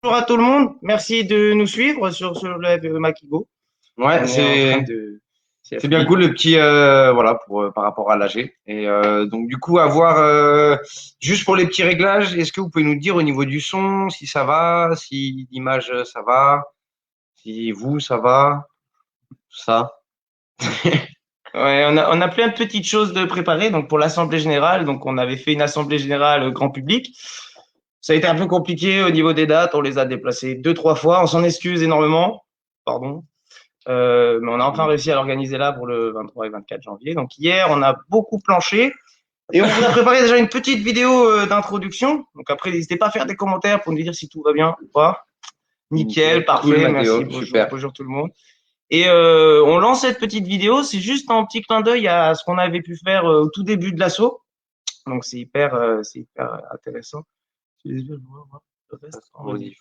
Bonjour à tout le monde. Merci de nous suivre sur le live Makigo. Ouais, On est en train de c'est bien CFI. cool le petit voilà pour par rapport à l'AG. Et donc du coup avoir juste pour les petits réglages, est-ce que vous pouvez nous dire au niveau du son si ça va, si l'image ça va, si vous ça va, tout ça. Ouais, on a plein de petites choses de préparer. Donc pour l'Assemblée générale, donc on avait fait une Assemblée générale grand public. Ça a été un peu compliqué au niveau des dates. On les a déplacées deux, trois fois. On s'en excuse énormément. Pardon. Mais on a enfin réussi à l'organiser là pour le 23 et 24 janvier. Donc hier, on a beaucoup planché. Et on vous a préparé déjà une petite vidéo d'introduction. Donc après, n'hésitez pas à faire des commentaires pour nous dire si tout va bien ou pas. Nickel, Nickel, cool parfait, merci, Mathéo, bonjour, super. bonjour tout le monde. Et on lance cette petite vidéo, c'est juste un petit clin d'œil à ce qu'on avait pu faire au tout début de l'assaut. Donc c'est hyper intéressant.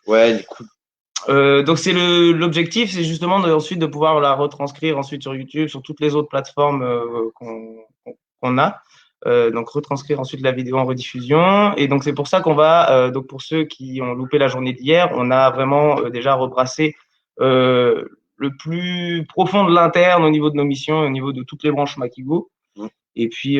Ouais, cool. Donc c'est l'objectif, c'est justement ensuite de pouvoir la retranscrire ensuite sur YouTube, sur toutes les autres plateformes qu'on a. Donc retranscrire ensuite la vidéo en rediffusion. Et donc c'est pour ça qu'on va, donc pour ceux qui ont loupé la journée d'hier, on a vraiment déjà rebrassé euh, le plus profond de l'interne au niveau de nos missions, au niveau de toutes les branches Makigo. Et puis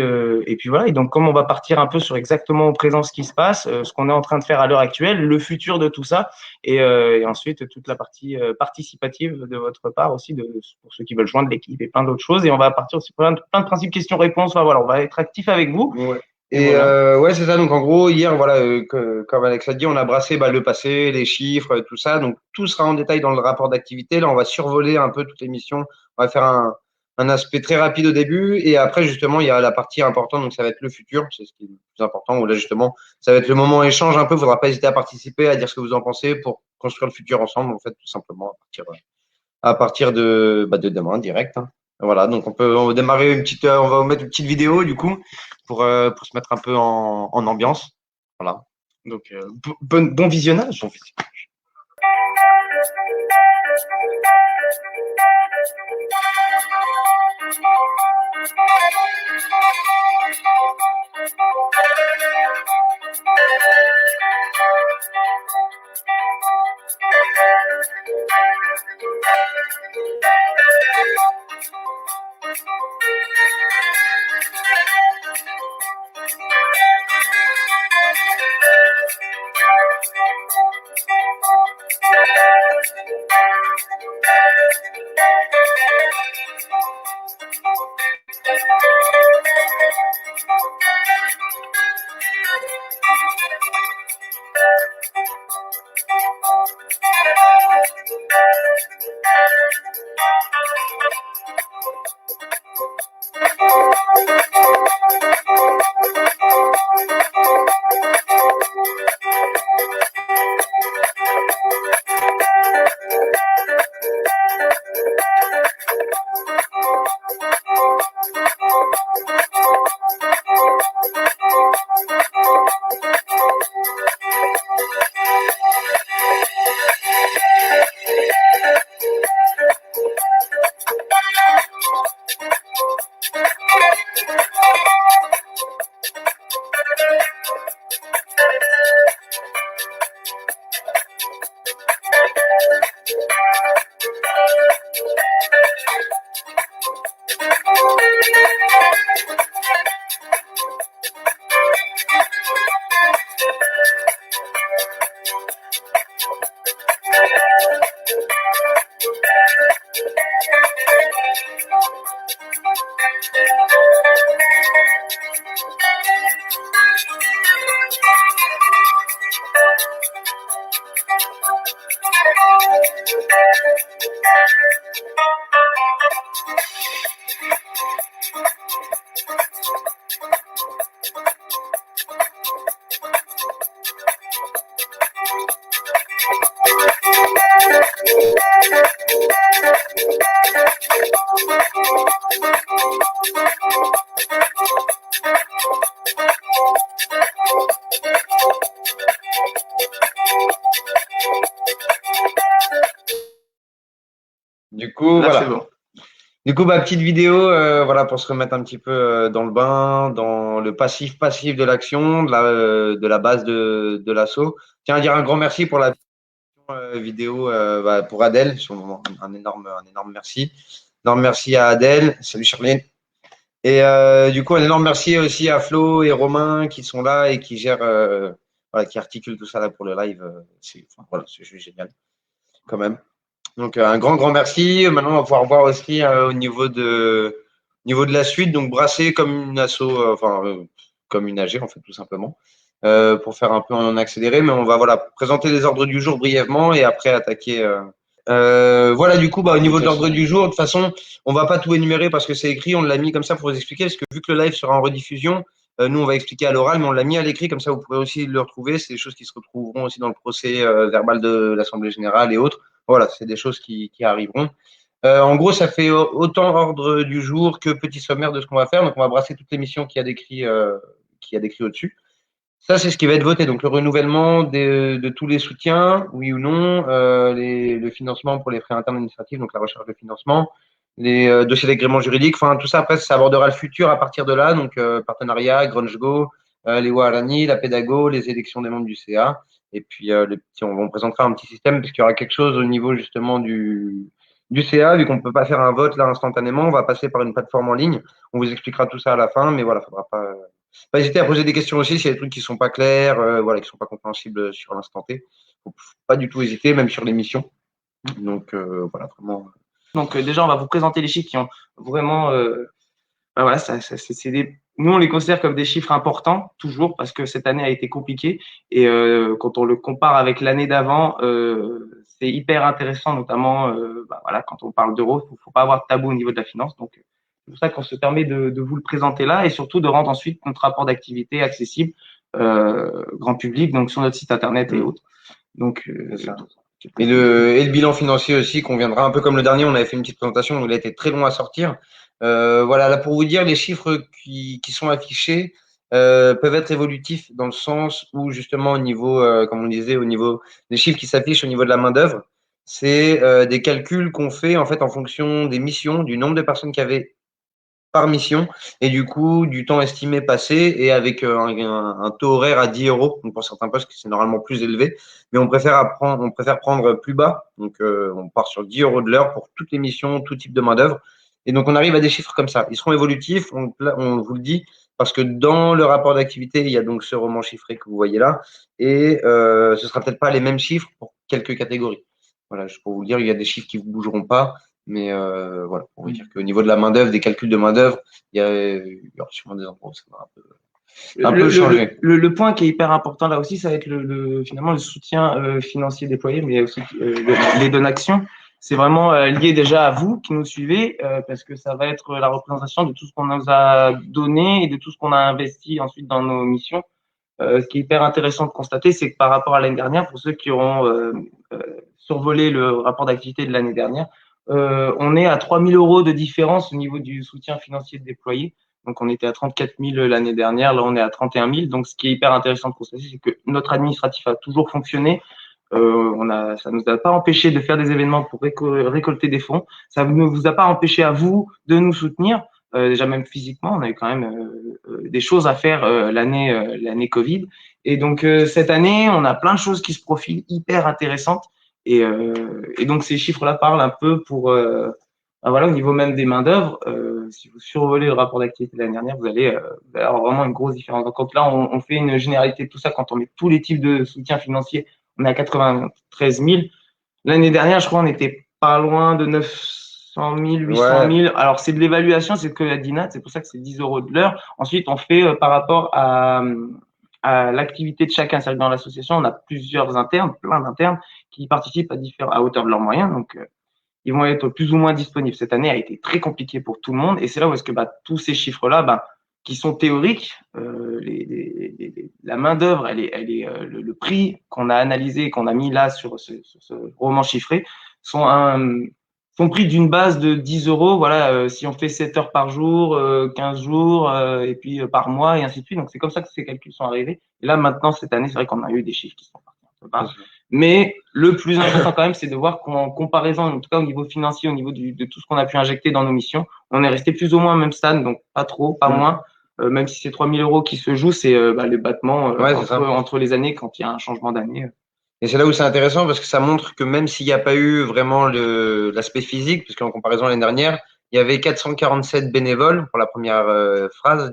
voilà. Et donc, comme on va partir un peu sur exactement au présent ce qui se passe, ce qu'on est en train de faire à l'heure actuelle, le futur de tout ça, et ensuite toute la partie participative de votre part aussi, pour ceux qui veulent joindre l'équipe et plein d'autres choses. Et on va partir aussi plein de principes questions-réponses. Enfin, voilà, on va être actif avec vous. Ouais. Et Et voilà. ouais, c'est ça. Donc en gros, hier, voilà, comme Alex l'a dit, on a brassé le passé, les chiffres, tout ça. Donc tout sera en détail dans le rapport d'activité. Là, on va survoler un peu toutes les missions. On va faire un aspect très rapide au début. Et après, justement, il y a la partie importante. Donc ça va être le futur. C'est ce qui est le plus important. Où là, justement, ça va être le moment échange un peu. Il ne faudra pas hésiter à participer, à dire ce que vous en pensez pour construire le futur ensemble, en fait, tout simplement, à partir de demain, direct. Hein. Voilà, donc on va démarrer on va vous mettre une petite vidéo du coup pour se mettre un peu en ambiance. Voilà. Donc, bon visionnage. Bon, Du coup, Là, c'est voilà. bon. Du coup, petite vidéo, voilà, pour se remettre un petit peu dans le bain, dans le passif de l'action, de la base de l'assaut. Tiens à dire un grand merci pour la vidéo pour Adèle. Un énorme merci. Énorme merci à Adèle. Salut Charline. Et du coup, un énorme merci aussi à Flo et Romain qui sont là et qui gèrent, qui articulent tout ça là pour le live. C'est juste génial quand même. Donc un grand merci. Maintenant, on va pouvoir voir aussi au niveau de la suite. Donc brasser comme une asso, comme une AG en fait tout simplement. Pour faire un peu en accéléré, mais on va présenter les ordres du jour brièvement et après attaquer. Voilà, du coup, au niveau de l'ordre du jour, de toute façon, on va pas tout énumérer parce que c'est écrit, on l'a mis comme ça pour vous expliquer, parce que vu que le live sera en rediffusion, nous on va expliquer à l'oral, mais on l'a mis à l'écrit, comme ça vous pourrez aussi le retrouver. C'est des choses qui se retrouveront aussi dans le procès verbal de l'Assemblée générale et autres. Voilà, c'est des choses qui arriveront. En gros, ça fait autant ordre du jour que petit sommaire de ce qu'on va faire. Donc, on va brasser toutes les missions qu'il y a décrit au-dessus. Ça, c'est ce qui va être voté. Donc, le renouvellement de tous les soutiens, oui ou non, le financement pour les frais internes administratifs, donc la recherche de financement, les dossiers d'agrément juridique, enfin, tout ça, après, ça abordera le futur à partir de là. Donc, partenariat, GrunchGo, les Warani, la pédago, les élections des membres du CA. Et puis, on présentera un petit système, puisqu'il y aura quelque chose au niveau justement du CA, vu qu'on ne peut pas faire un vote là instantanément, on va passer par une plateforme en ligne. On vous expliquera tout ça à la fin, mais voilà, il ne faudra pas hésiter à poser des questions aussi s'il y a des trucs qui sont pas clairs, qui sont pas compréhensibles sur l'instant T. Faut pas du tout hésiter, même sur l'émission. Donc voilà, vraiment. Donc déjà, on va vous présenter les chiffres qui ont vraiment, nous on les considère comme des chiffres importants toujours parce que cette année a été compliquée et quand on le compare avec l'année d'avant, c'est hyper intéressant, notamment quand on parle d'euros, faut pas avoir de tabou au niveau de la finance. Donc c'est pour ça qu'on se permet de vous le présenter là et surtout de rendre ensuite notre rapport d'activité accessible grand public, donc sur notre site internet et autres. Donc et le bilan financier aussi qu'on viendra un peu comme le dernier, on avait fait une petite présentation, il a été très long à sortir. Voilà, là pour vous dire, les chiffres qui sont affichés peuvent être évolutifs dans le sens où justement au niveau, comme on disait, au niveau des chiffres qui s'affichent au niveau de la main d'œuvre, c'est des calculs qu'on fait en fait en fonction des missions, du nombre de personnes qu'il y avait par mission et du coup du temps estimé passé et avec un taux horaire à 10 euros. Donc pour certains postes, c'est normalement plus élevé, mais on préfère prendre plus bas. Donc on part sur 10 euros de l'heure pour toutes les missions, tout type de main-d'œuvre. Et donc on arrive à des chiffres comme ça. Ils seront évolutifs, on vous le dit, parce que dans le rapport d'activité, il y a donc ce roman chiffré que vous voyez là, et ce sera peut-être pas les mêmes chiffres pour quelques catégories. Voilà, juste pour vous le dire, il y a des chiffres qui ne bougeront pas. Mais voilà, pour vous dire qu'au niveau de la main-d'œuvre, des calculs de main-d'œuvre, il y aura sûrement des endroits où ça va un peu changer. Le point qui est hyper important là aussi, ça va être finalement le soutien financier déployé, mais aussi les donations. C'est vraiment lié déjà à vous qui nous suivez, parce que ça va être la représentation de tout ce qu'on nous a donné et de tout ce qu'on a investi ensuite dans nos missions. Ce qui est hyper intéressant de constater, c'est que par rapport à l'année dernière, pour ceux qui auront survolé le rapport d'activité de l'année dernière, on est à 3 000 euros de différence au niveau du soutien financier déployé. Donc, on était à 34 000 l'année dernière. Là, on est à 31 000. Donc, ce qui est hyper intéressant de constater, c'est que notre administratif a toujours fonctionné. Ça nous a pas empêché de faire des événements pour récolter des fonds. Ça ne vous a pas empêché à vous de nous soutenir. Déjà même physiquement, on avait quand même des choses à faire l'année Covid. Et donc cette année, on a plein de choses qui se profilent hyper intéressantes. Et donc ces chiffres-là parlent un peu pour au niveau même des main d'œuvre. Si vous survolez le rapport d'activité de l'année dernière, vous allez avoir vraiment une grosse différence. Donc quand là, on fait une généralité de tout ça, quand on met tous les types de soutien financier, on est à 93 000. L'année dernière, je crois, on était pas loin de 900 000, 800 000. Alors, c'est de l'évaluation, c'est que la DINAT, c'est pour ça que c'est 10 euros de l'heure. Ensuite, on fait par rapport à l'activité de chacun. C'est-à-dire que dans l'association, on a plusieurs internes, plein d'internes qui participent à hauteur de leurs moyens. Donc, ils vont être plus ou moins disponibles. Cette année a été très compliquée pour tout le monde. Et c'est là où est-ce que tous ces chiffres-là, qui sont théoriques, la main-d'œuvre, le prix qu'on a analysé, qu'on a mis là sur ce roman chiffré, sont pris d'une base de 10 euros. Voilà, si on fait 7 heures par jour, 15 jours, et puis par mois, et ainsi de suite. Donc, c'est comme ça que ces calculs sont arrivés. Et là, maintenant, cette année, c'est vrai qu'on a eu des chiffres qui sont partis un peu bas. Mais le plus important quand même, c'est de voir qu'en comparaison, en tout cas au niveau financier, au niveau de tout ce qu'on a pu injecter dans nos missions, on est resté plus ou moins au même stade, donc pas trop, pas moins. Même si c'est 3 000 euros qui se jouent, c'est le battement entre les années quand il y a un changement d'année. Et c'est là où c'est intéressant parce que ça montre que même s'il n'y a pas eu vraiment l'aspect physique, parce qu'en comparaison à l'année dernière, il y avait 447 bénévoles pour la première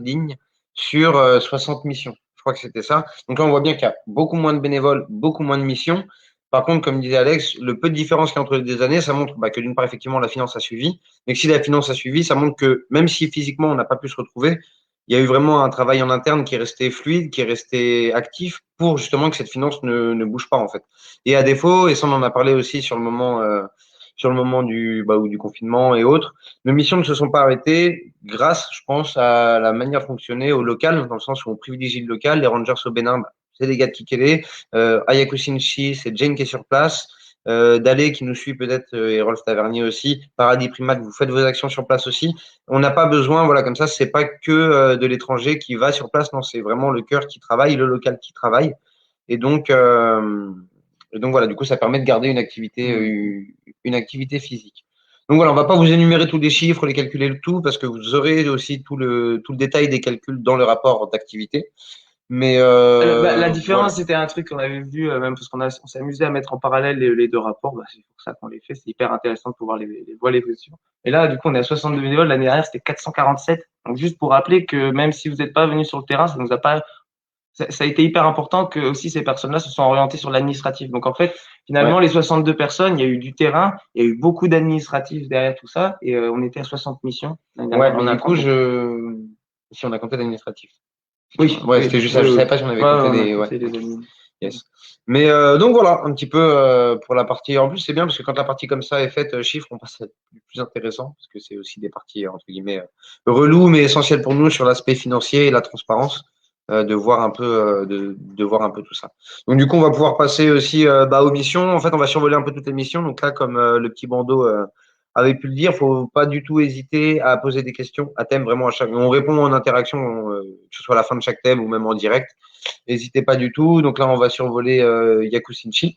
ligne sur 60 missions. Je crois que c'était ça. Donc là, on voit bien qu'il y a beaucoup moins de bénévoles, beaucoup moins de missions. Par contre, comme disait Alex, le peu de différence qu'il y a entre les 2 années, ça montre que d'une part, effectivement, la finance a suivi. Mais que si la finance a suivi, ça montre que même si physiquement, on n'a pas pu se retrouver, il y a eu vraiment un travail en interne qui est resté fluide, qui est resté actif pour justement que cette finance ne bouge pas en fait. Et à défaut, et ça on en a parlé aussi sur le moment du confinement et autres, nos missions ne se sont pas arrêtées grâce, je pense, à la manière de fonctionner au local, dans le sens où on privilégie le local. Les Rangers au Bénin, c'est des gars de Kikele. Ayaku Shinchi, c'est Jane qui est sur place. Dalé qui nous suit peut-être et Rolf Tavernier aussi. Paradis Primat, vous faites vos actions sur place aussi. On n'a pas besoin, voilà, comme ça, c'est pas que de l'étranger qui va sur place, non, c'est vraiment le cœur qui travaille, le local qui travaille. Et donc, voilà, du coup, ça permet de garder une activité physique. Donc voilà, on va pas vous énumérer tous les chiffres, les calculer le tout, parce que vous aurez aussi tout le détail des calculs dans le rapport d'activité. Mais La voilà. différence, c'était un truc qu'on avait vu, même parce on s'est amusé à mettre en parallèle les deux rapports. Bah, c'est pour ça qu'on les fait. C'est hyper intéressant de pouvoir les voir l'évolution. Et là, du coup, on est à 62 bénévoles. L'année dernière, c'était 447. Donc, juste pour rappeler que même si vous n'êtes pas venu sur le terrain, ça nous a pas, ça a été hyper important que aussi ces personnes-là se sont orientées sur l'administratif. Donc, en fait, finalement, Ouais. les 62 personnes, il y a eu du terrain, il y a eu beaucoup d'administratifs derrière tout ça. Et on était à 60 missions l'année Ouais, dernière. mais On a du encore coup, beaucoup. si on a compté l'administratif. Oui, Ouais, oui, c'était juste ça. oui, Je savais oui. pas si on avait Ouais, compté on a les. Ouais, compté les ok. admin. Yes. Mais donc voilà, un petit peu pour la partie. En plus, c'est bien parce que quand la partie comme ça est faite, chiffres, on passe à du plus intéressant parce que c'est aussi des parties entre guillemets reloues, mais essentielles pour nous sur l'aspect financier et la transparence, de voir un peu, de voir un peu tout ça. Donc du coup, on va pouvoir passer aussi aux missions. En fait, on va survoler un peu toutes les missions. Donc là, comme le petit bandeau avait pu le dire, faut pas du tout hésiter à poser des questions à thème vraiment à chaque. On répond en interaction, que ce soit à la fin de chaque thème ou même en direct. N'hésitez pas du tout. Donc là, on va survoler Yakusinchi.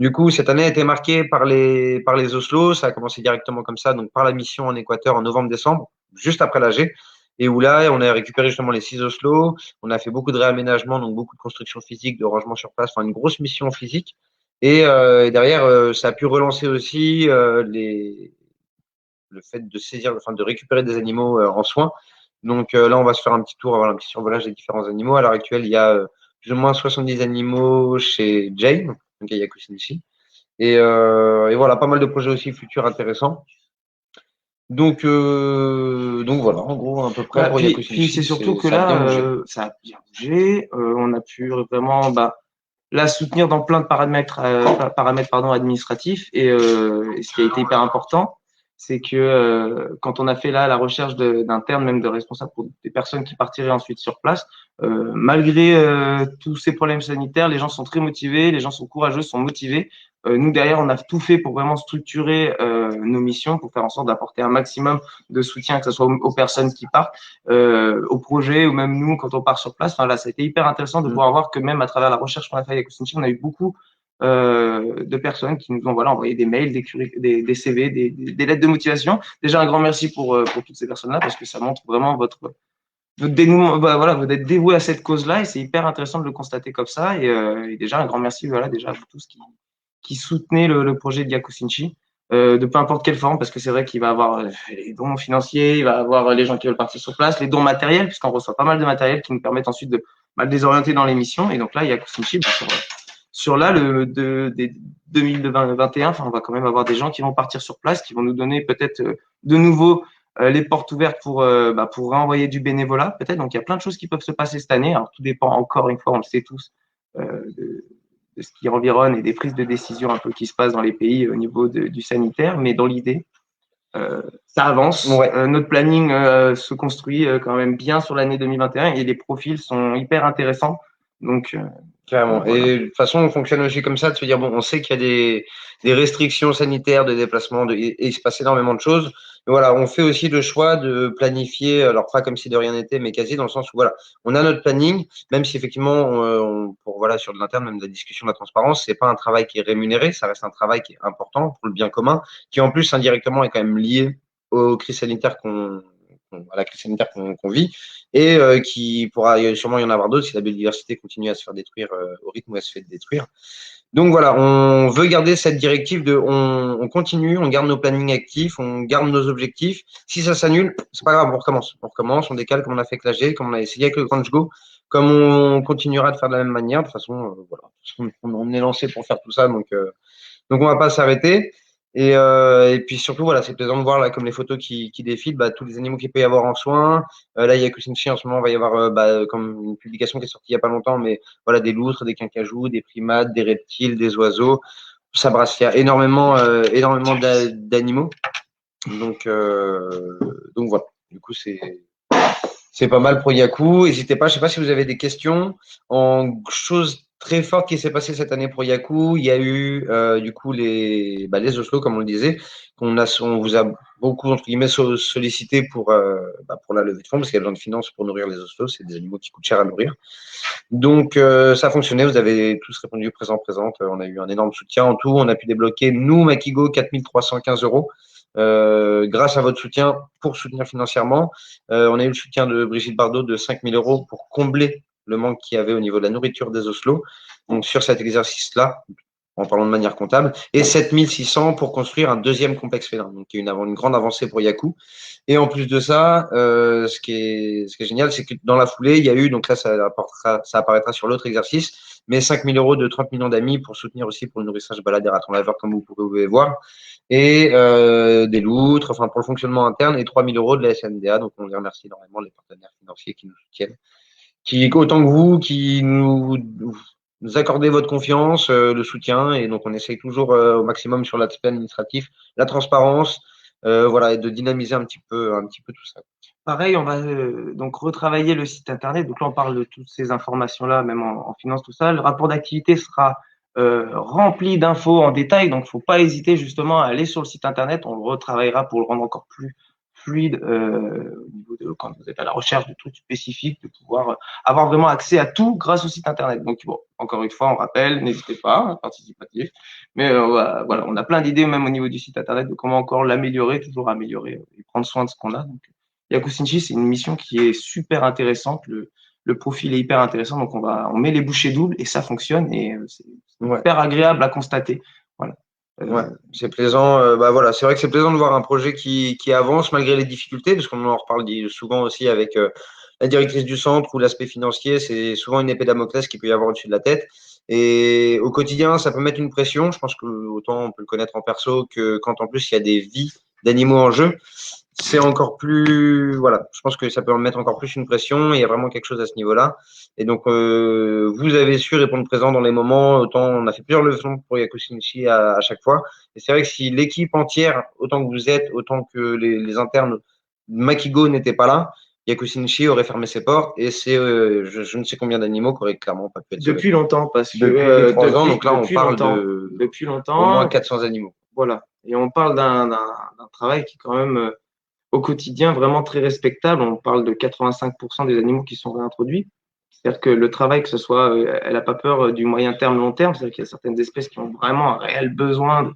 Du coup, cette année a été marquée par les Oslo. Ça a commencé directement comme ça, donc par la mission en Équateur en novembre-décembre, juste après l'AG. Et où là, on a récupéré justement les 6 Oslo. On a fait beaucoup de réaménagements, donc beaucoup de construction physique, de rangement sur place, enfin une grosse mission physique. Et derrière, ça a pu relancer aussi le fait de saisir, enfin de récupérer des animaux en soins. Donc là, on va se faire un petit tour, avoir un petit survolage des différents animaux. À l'heure actuelle, il y a plus ou moins 70 animaux chez Jane, donc à Yakushinichi. Et voilà, pas mal de projets aussi futurs intéressants. Donc voilà, en gros, à peu près Bah, pour puis c'est Yakushinichi, surtout que ça a bien là, bougé. ça a bien bougé. On a pu vraiment la soutenir dans plein de paramètres, pardon, administratifs. Et ce qui a été hyper important, c'est que quand on a fait là la recherche d'internes, même de responsables pour des personnes qui partiraient ensuite sur place, malgré tous ces problèmes sanitaires, les gens sont très motivés, les gens sont courageux, sont motivés. Nous derrière, on a tout fait pour vraiment structurer nos missions, pour faire en sorte d'apporter un maximum de soutien, que ce soit aux personnes qui partent, au projet, ou même nous quand on part sur place. Enfin là, ça a été hyper intéressant de pouvoir voir que même à travers la recherche qu'on a fait avec Coustinchi, on a eu beaucoup de personnes qui nous ont envoyé des mails, des CV, des lettres de motivation. Déjà un grand merci pour toutes ces personnes-là parce que ça montre vraiment votre dénouement, voilà, vous êtes dévoué à cette cause-là et c'est hyper intéressant de le constater comme ça. Et déjà un grand merci, voilà, déjà à vous tous qui soutenez le projet de Yakusinchi, de peu importe quelle forme, parce que c'est vrai qu'il va avoir les dons financiers, il va avoir les gens qui veulent partir sur place, les dons matériels, puisqu'on reçoit pas mal de matériel qui nous permettent ensuite de mal désorienter dans les missions. Et donc là, Yakusinchi, sur là, des 2021, enfin, on va quand même avoir des gens qui vont partir sur place, qui vont nous donner peut-être de nouveau les portes ouvertes pour renvoyer du bénévolat, peut-être. Donc, il y a plein de choses qui peuvent se passer cette année. Alors, tout dépend encore une fois, on le sait tous, de ce qui environne et des prises de décision un peu qui se passent dans les pays au niveau du sanitaire. Mais dans l'idée, ça avance. Ouais. Notre planning se construit quand même bien sur l'année 2021 et les profils sont hyper intéressants. Donc, Carrément. voilà. Et de toute façon, on fonctionne aussi comme ça, de se dire, bon, on sait qu'il y a des restrictions sanitaires de déplacement, et il se passe énormément de choses. Mais voilà, on fait aussi le choix de planifier, alors pas comme si de rien n'était, mais quasi dans le sens où, voilà, on a notre planning, même si effectivement, voilà, sur de l'interne, même de la discussion, de la transparence, c'est pas un travail qui est rémunéré, ça reste un travail qui est important pour le bien commun, qui en plus, indirectement, est quand même lié aux crises sanitaires à la crise sanitaire qu'on vit, et qui pourra sûrement y en avoir d'autres si la biodiversité continue à se faire détruire au rythme où elle se fait détruire. Donc voilà, on veut garder cette directive de on continue, on garde nos plannings actifs, on garde nos objectifs. Si ça s'annule, c'est pas grave, on recommence. On recommence, on décale comme on a fait avec l'AG, comme on a essayé avec le Crunch Go, comme on continuera de faire de la même manière. De toute façon, voilà, on est lancé pour faire tout ça, donc on va pas s'arrêter. Et puis surtout, voilà, c'est plaisant de voir là, comme les photos qui défilent, bah, tous les animaux qu'il peut y avoir en soins. Là, il y a Kusinchi en ce moment, il va y avoir comme une publication qui est sortie il y a pas longtemps, mais voilà, des loutres, des quincajous, des primates, des reptiles, des oiseaux. Ça brasse, il y a énormément d'animaux. Donc voilà. Du coup, c'est pas mal pour Yaku. N'hésitez pas, je sais pas si vous avez des questions. En chose très forte qui s'est passée cette année pour Yaku, il y a eu du coup les Oslo, comme on le disait, on vous a beaucoup entre guillemets sollicité pour la levée de fonds parce qu'il y a besoin de finances pour nourrir les Oslo. C'est des animaux qui coûtent cher à nourrir. Donc ça a fonctionné. Vous avez tous répondu présente. On a eu un énorme soutien en tout. On a pu débloquer nous Makigo 4 315 euros. Grâce à votre soutien pour soutenir financièrement. On a eu le soutien de Brigitte Bardot de 5 000 euros pour combler le manque qu'il y avait au niveau de la nourriture des oslos. Donc, sur cet exercice-là, en parlant de manière comptable, et 7 600 pour construire un deuxième complexe félin. Donc, il y a une grande avancée pour Yaku. Et en plus de ça, ce qui est génial, c'est que dans la foulée, il y a eu, donc là, ça apparaîtra sur l'autre exercice, mais 5 000 euros de 30 millions d'amis pour soutenir aussi pour le nourrissage balade des ratons laveurs, comme vous pouvez voir, et des loutres, enfin pour le fonctionnement interne, et 3 000 euros de la SNDA. Donc on les remercie énormément, les partenaires financiers qui nous soutiennent, qui autant que vous, qui nous accordez votre confiance, le soutien, et donc on essaye toujours au maximum sur l'aspect administratif, la transparence, voilà, et de dynamiser un petit peu tout ça. Pareil, on va donc retravailler le site internet. Donc là, on parle de toutes ces informations-là, même en finance, tout ça. Le rapport d'activité sera rempli d'infos en détail. Donc, il ne faut pas hésiter justement à aller sur le site internet. On le retravaillera pour le rendre encore plus fluide au niveau de quand vous êtes à la recherche de trucs spécifiques, de pouvoir avoir vraiment accès à tout grâce au site internet. Donc, bon, encore une fois, on rappelle, n'hésitez pas, participatif. Mais voilà, on a plein d'idées même au niveau du site internet de comment encore l'améliorer, toujours améliorer et prendre soin de ce qu'on a. Donc, Yakusinchi, c'est une mission qui est super intéressante. Le profil est hyper intéressant. Donc, on met les bouchées doubles et ça fonctionne et c'est hyper agréable à constater. Voilà. Ouais, c'est plaisant. Voilà, c'est vrai que c'est plaisant de voir un projet qui avance malgré les difficultés, parce qu'on en reparle souvent aussi avec la directrice du centre ou l'aspect financier. C'est souvent une épée Damoclès qui peut y avoir au-dessus de la tête. Et au quotidien, ça peut mettre une pression. Je pense que autant on peut le connaître en perso que quand en plus il y a des vies d'animaux en jeu. C'est encore plus, voilà, je pense que ça peut en mettre encore plus une pression. Il y a vraiment quelque chose à ce niveau-là. Et donc, vous avez su répondre présent dans les moments. Autant on a fait plusieurs leçons pour Yakusinchi à chaque fois. Et c'est vrai que si l'équipe entière, autant que vous êtes, autant que les internes, Makigo n'était pas là, Yakusinchi aurait fermé ses portes. Et c'est je ne sais combien d'animaux qui auraient clairement pas pu être depuis longtemps, parce que depuis 3 ans. Donc là, on parle depuis longtemps, au moins 400 animaux. Voilà. Et on parle d'un travail qui est quand même au quotidien vraiment très respectable. On parle de 85% des animaux qui sont réintroduits. C'est-à-dire que le travail, que ce soit, elle n'a pas peur du moyen terme, long terme. C'est-à-dire qu'il y a certaines espèces qui ont vraiment un réel besoin,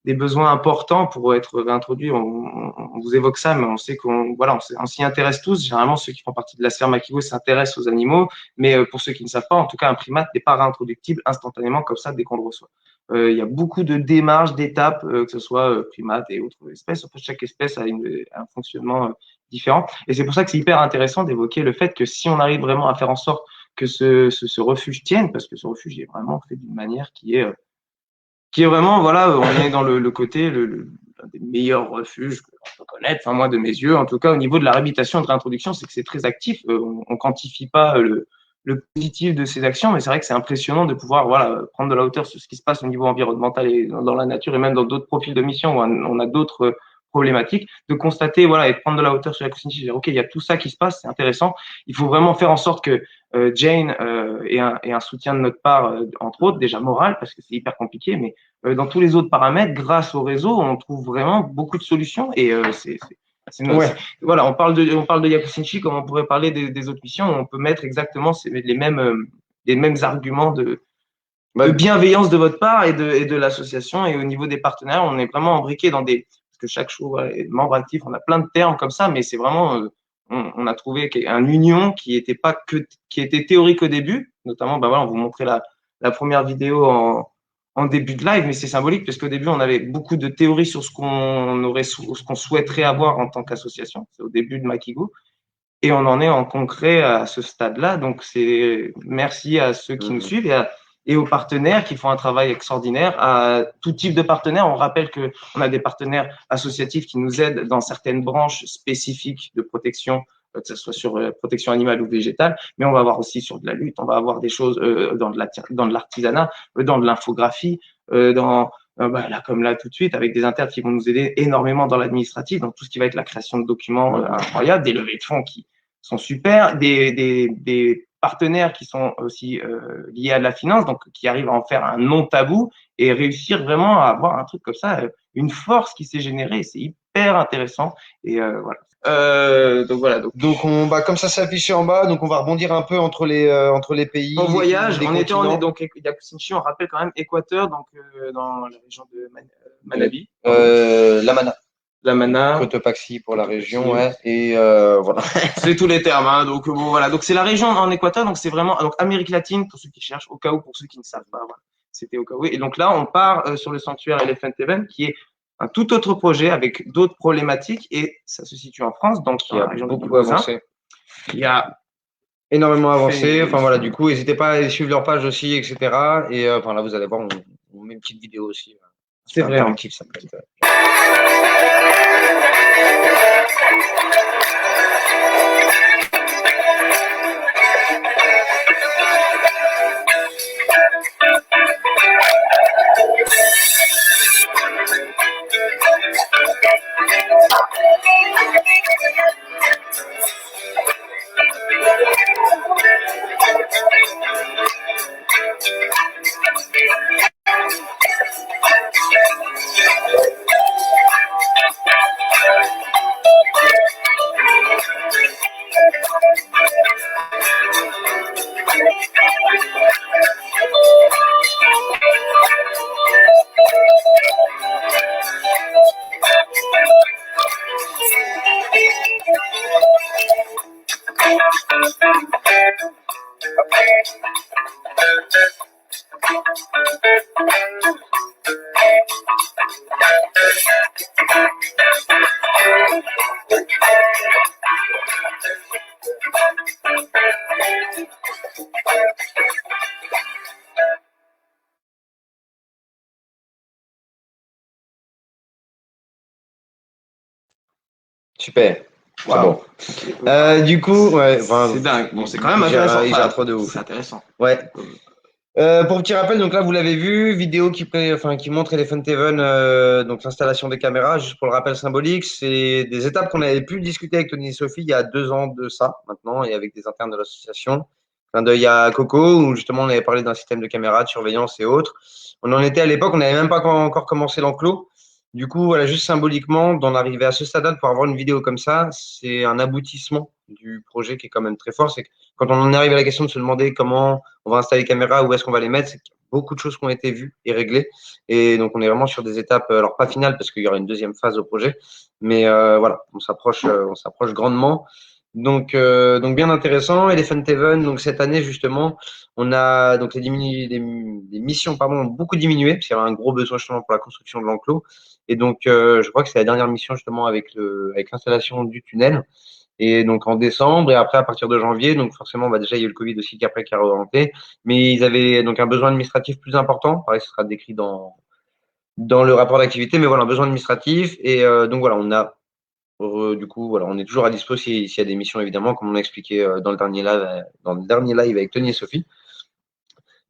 des besoins importants pour être réintroduits. On vous évoque ça, mais on sait on s'y intéresse tous. Généralement, ceux qui font partie de la sphère Makigo s'intéressent aux animaux. Mais pour ceux qui ne savent pas, en tout cas, un primate n'est pas réintroductible instantanément comme ça dès qu'on le reçoit. Il y a beaucoup de démarches, d'étapes, que ce soit primates et autres espèces. En fait, chaque espèce a un fonctionnement différent. Et c'est pour ça que c'est hyper intéressant d'évoquer le fait que si on arrive vraiment à faire en sorte que ce refuge tienne, parce que ce refuge est vraiment fait d'une manière qui est vraiment, voilà, on est dans le côté, l'un des meilleurs refuges qu'on peut connaître, enfin moi de mes yeux, en tout cas au niveau de la réhabilitation et de réintroduction, c'est que c'est très actif. On quantifie pas le positif de ces actions, mais c'est vrai que c'est impressionnant de pouvoir prendre de la hauteur sur ce qui se passe au niveau environnemental et dans la nature et même dans d'autres profils de mission où on a d'autres problématiques, de constater et de prendre de la hauteur sur la Yakusinchi, dire ok, il y a tout ça qui se passe, c'est intéressant. Il faut vraiment faire en sorte que Jane ait un soutien de notre part, entre autres, déjà moral, parce que c'est hyper compliqué, mais dans tous les autres paramètres, grâce au réseau, on trouve vraiment beaucoup de solutions et voilà, on parle de Yakusinchi comme on pourrait parler des autres missions, on peut mettre exactement les mêmes arguments de bienveillance de votre part et de l'association. Et au niveau des partenaires, on est vraiment embriqué dans des parce que chaque show est membre actif. On a plein de termes comme ça, mais c'est vraiment, on a trouvé un union qui était théorique au début. Notamment, ben voilà, on vous montrait la première vidéo en début de live, mais c'est symbolique parce qu'au début, on avait beaucoup de théories sur ce qu'on souhaiterait avoir en tant qu'association. C'est au début de Makigo. Et on en est en concret à ce stade-là. Donc, c'est merci à ceux qui nous suivent et aux partenaires qui font un travail extraordinaire, à tout type de partenaires. On rappelle que on a des partenaires associatifs qui nous aident dans certaines branches spécifiques de protection, que ce soit sur protection animale ou végétale, mais on va avoir aussi sur de la lutte, on va avoir des choses dans de l'artisanat, dans de l'infographie, là, comme là tout de suite, avec des internes qui vont nous aider énormément dans l'administratif, dans tout ce qui va être la création de documents incroyables, des levées de fonds qui sont super, des partenaires qui sont aussi liés à de la finance, donc qui arrivent à en faire un non tabou et réussir vraiment à avoir un truc comme ça, une force qui s'est générée, c'est hyper intéressant. Et voilà. Donc voilà. Donc on va, comme ça c'est affiché en bas, donc on va rebondir un peu entre les pays. On voyage, donc Yakusinchi, on rappelle quand même Équateur, donc dans la région de Manabí. La Mana. Cotopaxi pour la région, ouais. Et voilà. C'est tous les termes, hein. Donc bon, voilà. Donc c'est la région en Équateur, donc c'est vraiment donc Amérique latine pour ceux qui cherchent, au cas où pour ceux qui ne savent pas. Voilà. C'était au cas où. Et donc là, on part sur le sanctuaire Elephant Event, qui est un tout autre projet avec d'autres problématiques, et ça se situe en France, donc qui a beaucoup avancé. Il y a énormément avancé. Enfin voilà, du coup, n'hésitez pas à aller suivre leur page aussi, etc. Et enfin là, vous allez voir, on met une petite vidéo aussi. C'est vrai. Ça peut être... Super. Wow. Bon. Du coup, ouais, c'est dingue. Bon, c'est quand même intéressant. Il gère trop de ouf. C'est intéressant. Ouais. Pour petit rappel, donc là vous l'avez vu, vidéo qui montre Elephant Event, donc l'installation des caméras. Juste pour le rappel symbolique, c'est des étapes qu'on avait pu discuter avec Tony et Sophie il y a 2 ans de ça maintenant, et avec des internes de l'association. Clin d'œil à Coco, où justement on avait parlé d'un système de caméras, de surveillance et autres. On en était à l'époque, on n'avait même pas encore commencé l'enclos. Du coup, voilà, juste symboliquement, d'en arriver à ce stade-là, de pouvoir avoir une vidéo comme ça, c'est un aboutissement du projet qui est quand même très fort. C'est que quand on en arrive à la question de se demander comment on va installer les caméras, où est-ce qu'on va les mettre, c'est qu'il y a beaucoup de choses qui ont été vues et réglées. Et donc, on est vraiment sur des étapes, alors pas finales, parce qu'il y aura une deuxième phase au projet, mais voilà, on s'approche grandement. Donc bien intéressant. Elephant Event, donc cette année justement, on a donc les missions ont beaucoup diminué parce qu'il y avait un gros besoin justement pour la construction de l'enclos. Et donc je crois que c'est la dernière mission justement avec l'installation du tunnel. Et donc en décembre et après à partir de janvier, donc forcément déjà il y a eu le Covid aussi qui a remonté, mais ils avaient donc un besoin administratif plus important. Pareil, ce sera décrit dans le rapport d'activité, mais voilà, un besoin administratif. Et donc voilà, on a du coup, voilà, on est toujours à dispo s'il y a des missions, évidemment, comme on a expliqué dans le dernier live avec Tony et Sophie.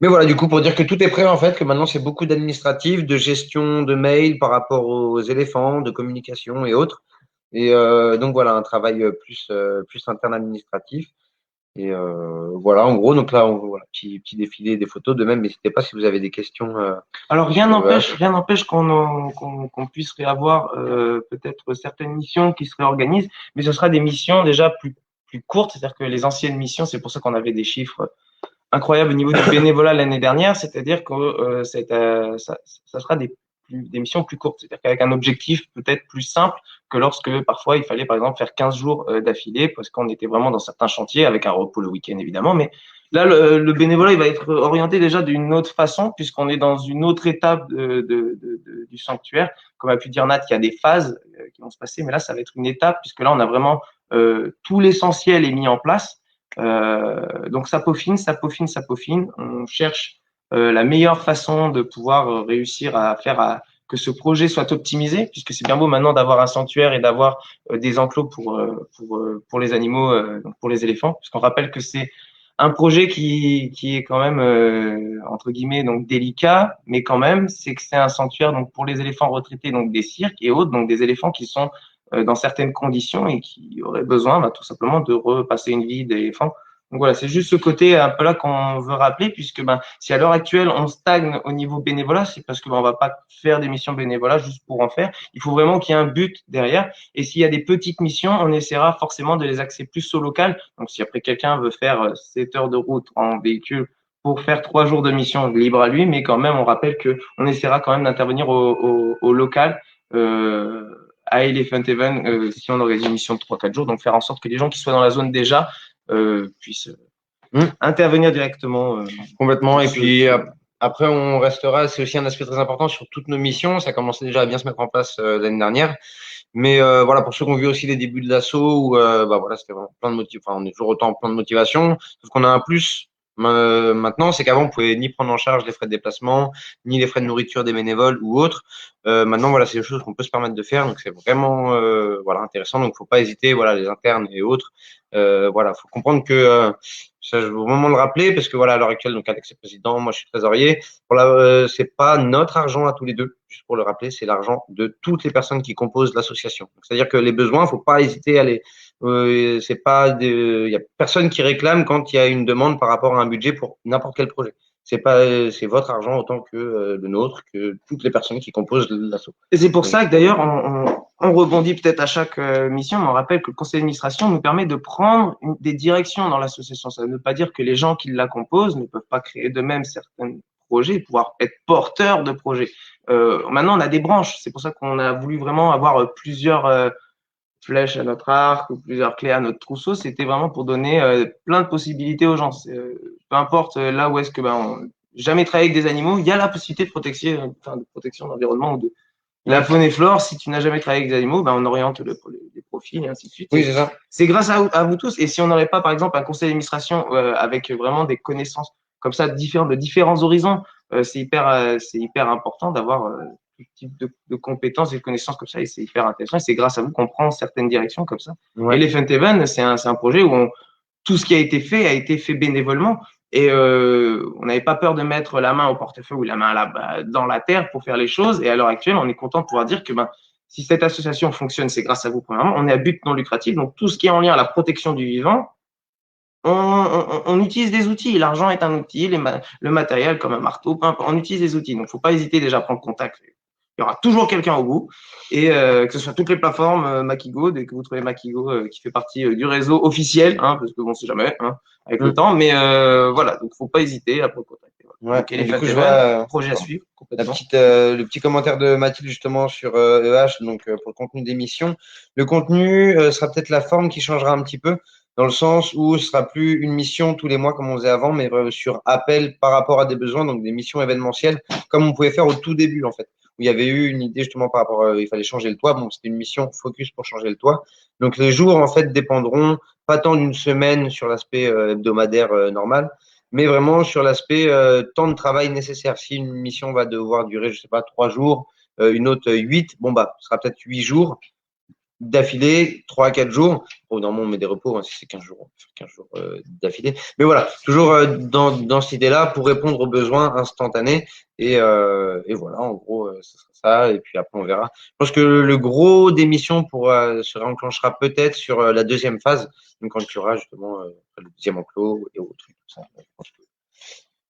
Mais voilà, du coup, pour dire que tout est prêt, en fait, que maintenant, c'est beaucoup d'administratif, de gestion de mails par rapport aux éléphants, de communication et autres. Et donc, voilà, un travail plus interne administratif. Et voilà, en gros, donc là, voilà, petit défilé des photos. De même, n'hésitez pas si vous avez des questions. Alors, rien n'empêche qu'on puisse réavoir peut-être certaines missions qui se réorganisent, mais ce sera des missions déjà plus courtes, c'est-à-dire que les anciennes missions, c'est pour ça qu'on avait des chiffres incroyables au niveau du bénévolat l'année dernière, c'est-à-dire que ça sera des des missions plus courtes. C'est-à-dire qu'avec un objectif peut-être plus simple que lorsque parfois il fallait par exemple faire 15 jours d'affilée parce qu'on était vraiment dans certains chantiers avec un repos le week-end évidemment. Mais là, le bénévolat, il va être orienté déjà d'une autre façon puisqu'on est dans une autre étape du sanctuaire. Comme a pu dire Nat, il y a des phases qui vont se passer, mais là, ça va être une étape puisque là, on a vraiment tout l'essentiel est mis en place. Donc ça peaufine, ça peaufine, ça peaufine. On cherche la meilleure façon de pouvoir réussir à faire que ce projet soit optimisé, puisque c'est bien beau maintenant d'avoir un sanctuaire et d'avoir des enclos pour les animaux, donc pour les éléphants, puisqu'on rappelle que c'est un projet qui est quand même entre guillemets donc délicat, mais quand même c'est que c'est un sanctuaire donc pour les éléphants retraités donc des cirques et autres, donc des éléphants qui sont dans certaines conditions et qui auraient besoin tout simplement de repasser une vie d'éléphant. Donc voilà, c'est juste ce côté un peu là qu'on veut rappeler, puisque si à l'heure actuelle on stagne au niveau bénévolat, c'est parce que on va pas faire des missions bénévolat juste pour en faire. Il faut vraiment qu'il y ait un but derrière. Et s'il y a des petites missions, on essaiera forcément de les axer plus au local. Donc si après quelqu'un veut faire 7 heures de route en véhicule pour faire 3 jours de mission, libre à lui, mais quand même on rappelle que on essaiera quand même d'intervenir au local. À Elephant Event, si on aurait une mission de 3-4 jours, donc faire en sorte que les gens qui soient dans la zone déjà puissent intervenir directement. Complètement. Et puis après, on restera, c'est aussi un aspect très important sur toutes nos missions. Ça commençait déjà à bien se mettre en place l'année dernière. Mais voilà, pour ceux qui ont vu aussi les débuts de l'assaut, où voilà, c'était vraiment plein de motivation. Enfin, on est toujours autant plein de motivation. Sauf qu'on a un plus maintenant, c'est qu'avant, on pouvait ni prendre en charge les frais de déplacement, ni les frais de nourriture des bénévoles ou autres. Maintenant, voilà, c'est des choses qu'on peut se permettre de faire. Donc, c'est vraiment voilà, intéressant. Donc, faut pas hésiter, voilà, les internes et autres. Voilà, faut comprendre que ça, je veux vraiment le rappeler parce que voilà, à l'heure actuelle, donc Alex est président, moi je suis trésorier. C'est pas notre argent à tous les deux, juste pour le rappeler, c'est l'argent de toutes les personnes qui composent l'association. C'est-à-dire que les besoins, faut pas hésiter à les. C'est pas, il y a personne qui réclame quand il y a une demande par rapport à un budget pour n'importe quel projet. C'est pas, c'est votre argent autant que le nôtre, que toutes les personnes qui composent l'asso. Et c'est pour ça que d'ailleurs, on rebondit peut-être à chaque mission, mais on rappelle que le conseil d'administration nous permet de prendre des directions dans l'association. Ça ne veut pas dire que les gens qui la composent ne peuvent pas créer d'eux-mêmes certains projets, pouvoir être porteurs de projets. Maintenant, on a des branches. C'est pour ça qu'on a voulu vraiment avoir plusieurs flèches à notre arc ou plusieurs clés à notre trousseau. C'était vraiment pour donner plein de possibilités aux gens. Peu importe là où est-ce que on jamais travaillé avec des animaux, il y a la possibilité de protection, de protection de l'environnement ou de la faune et flore. Si tu n'as jamais travaillé avec des animaux, on oriente les profils et ainsi de suite. Oui, c'est ça. C'est grâce à vous tous. Et si on n'aurait pas, par exemple, un conseil d'administration avec vraiment des connaissances comme ça différentes de différents horizons, c'est hyper important d'avoir tout type de compétences et de connaissances comme ça. Et c'est hyper intéressant. Et c'est grâce à vous qu'on prend certaines directions comme ça. Ouais. Et Elephant Event, c'est un projet où tout ce qui a été fait bénévolement. Et on n'avait pas peur de mettre la main au portefeuille ou la main dans la terre pour faire les choses. Et à l'heure actuelle, on est content de pouvoir dire que si cette association fonctionne, c'est grâce à vous, premièrement. On est à but non lucratif. Donc, tout ce qui est en lien à la protection du vivant, on utilise des outils. L'argent est un outil, le matériel comme un marteau, on utilise des outils. Donc, il ne faut pas hésiter déjà à prendre contact. Il y aura toujours quelqu'un au bout. Et que ce soit toutes les plateformes Makigo, dès que vous trouvez Makigo qui fait partie du réseau officiel, parce que bon, on ne sait jamais avec le temps. Mais voilà, donc il ne faut pas hésiter à prendre contact. Ouais. Donc, du coup, je vois projet à suivre. le petit commentaire de Mathilde justement sur EH, donc pour le contenu d'émission. Le contenu sera peut-être la forme qui changera un petit peu, dans le sens où ce sera plus une mission tous les mois comme on faisait avant, mais sur appel par rapport à des besoins, donc des missions événementielles, comme on pouvait faire au tout début en fait. Où il y avait eu une idée justement par rapport, il fallait changer le toit. Bon, c'était une mission focus pour changer le toit. Donc les jours en fait dépendront pas tant d'une semaine sur l'aspect hebdomadaire normal, mais vraiment sur l'aspect temps de travail nécessaire. Si une mission va devoir durer, je sais pas, 3 jours, une autre 8, bon ce sera peut-être 8 jours d'affilée, 3 à 4 jours. Bon, normalement, on met des repos, si c'est 15 jours, on peut faire 15 jours d'affilée. Mais voilà, toujours dans cette idée-là pour répondre aux besoins instantanés. Et voilà, en gros, ce sera ça. Et puis après, on verra. Je pense que le gros des missions se réenclenchera peut-être sur la deuxième phase, donc quand il y aura justement le deuxième enclos et autres. Tout ça.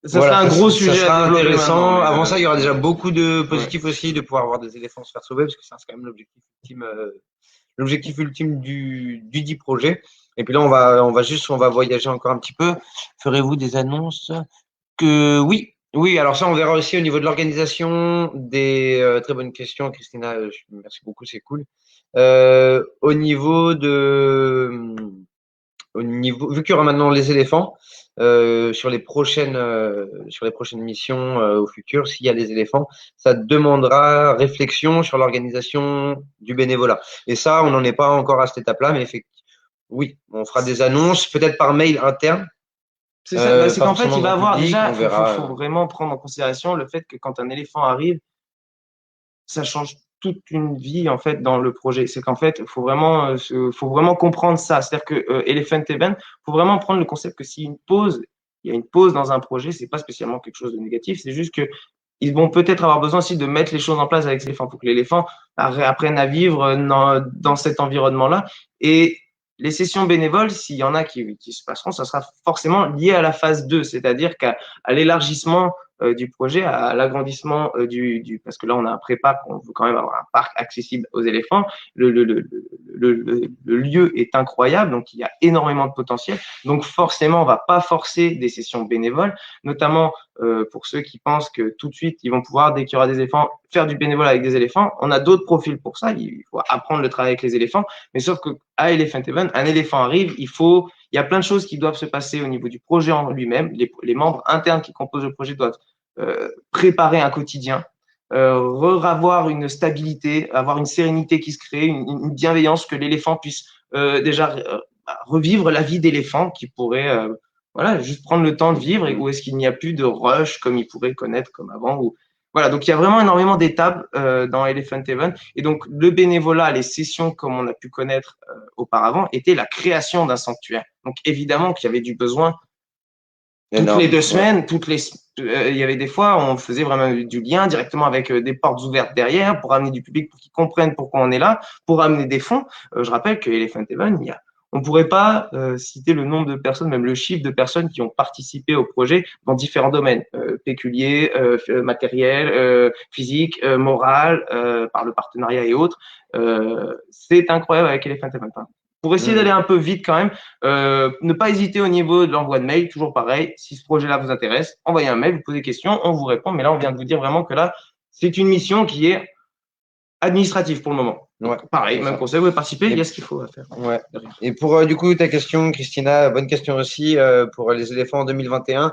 Ça sera un gros sujet. Ça sera à intéressant. Avant ça, il y aura déjà beaucoup de positifs aussi, de pouvoir avoir des éléphants se faire sauver, parce que c'est quand même l'objectif ultime du dit projet. Et puis là, on va voyager encore un petit peu. Ferez-vous des annonces? Que oui, Oui, alors ça, on verra aussi au niveau de l'organisation des très bonnes questions, Christina. Merci beaucoup, c'est cool. Au niveau de, au niveau, vu qu'il y aura maintenant les éléphants sur les prochaines missions au futur, s'il y a les éléphants, ça demandera réflexion sur l'organisation du bénévolat. Et ça, on n'en est pas encore à cette étape-là, mais effectivement, oui, on fera des annonces, peut-être par mail interne, C'est ça, bah, c'est pas qu'en fait, forcément il va grand avoir public, déjà, on verra. faut vraiment prendre en considération le fait que quand un éléphant arrive, ça change toute une vie en fait dans le projet. C'est qu'en fait, faut vraiment comprendre ça. C'est-à-dire que Elephant Event, faut vraiment prendre le concept que s'il y a une pause, il y a une pause dans un projet, c'est pas spécialement quelque chose de négatif. C'est juste que ils vont peut-être avoir besoin aussi de mettre les choses en place avec l'éléphant pour que l'éléphant apprenne à vivre dans cet environnement-là. Et les sessions bénévoles, s'il y en a qui se passeront, ça sera forcément lié à la phase 2, c'est-à-dire à l'élargissement du projet, à l'agrandissement parce que là on a un préparc, on veut quand même avoir un parc accessible aux éléphants. Le lieu est incroyable, donc il y a énormément de potentiel. Donc forcément, on va pas forcer des sessions bénévoles, notamment pour ceux qui pensent que tout de suite ils vont pouvoir, dès qu'il y aura des éléphants, faire du bénévolat avec des éléphants. On a d'autres profils pour ça. Il faut apprendre le travail avec les éléphants, mais sauf que à Elephant Event, un éléphant arrive, il y a plein de choses qui doivent se passer au niveau du projet en lui-même. Les membres internes qui composent le projet doivent préparer un quotidien, avoir une stabilité, avoir une sérénité qui se crée, une bienveillance, que l'éléphant puisse déjà revivre la vie d'éléphant qui pourrait voilà, juste prendre le temps de vivre, et où est-ce qu'il n'y a plus de rush comme il pourrait connaître comme avant. Voilà, donc il y a vraiment énormément d'étapes dans Elephant Event. Et donc le bénévolat, les sessions comme on a pu connaître auparavant, étaient la création d'un sanctuaire. Donc évidemment qu'il y avait du besoin toutes les Énorme. 2 semaines, il y avait des fois, on faisait vraiment du lien directement avec des portes ouvertes derrière pour amener du public, pour qu'ils comprennent pourquoi on est là, pour amener des fonds. Je rappelle que Elephant Event, on ne pourrait pas citer le nombre de personnes, même le chiffre de personnes qui ont participé au projet dans différents domaines, pécuniaires, matériel, physique, moral, par le partenariat et autres. C'est incroyable avec Elephant Event. Hein. Pour essayer d'aller un peu vite quand même, ne pas hésiter au niveau de l'envoi de mail, toujours pareil. Si ce projet-là vous intéresse, envoyez un mail, vous posez des questions, on vous répond. Mais là, on vient de vous dire vraiment que là, c'est une mission qui est administrative pour le moment. Donc, Ouais, pareil, même conseil, vous pouvez participer, il y a ce qu'il faut à faire. Ouais. Et pour du coup ta question, Christina, bonne question aussi pour les éléphants en 2021.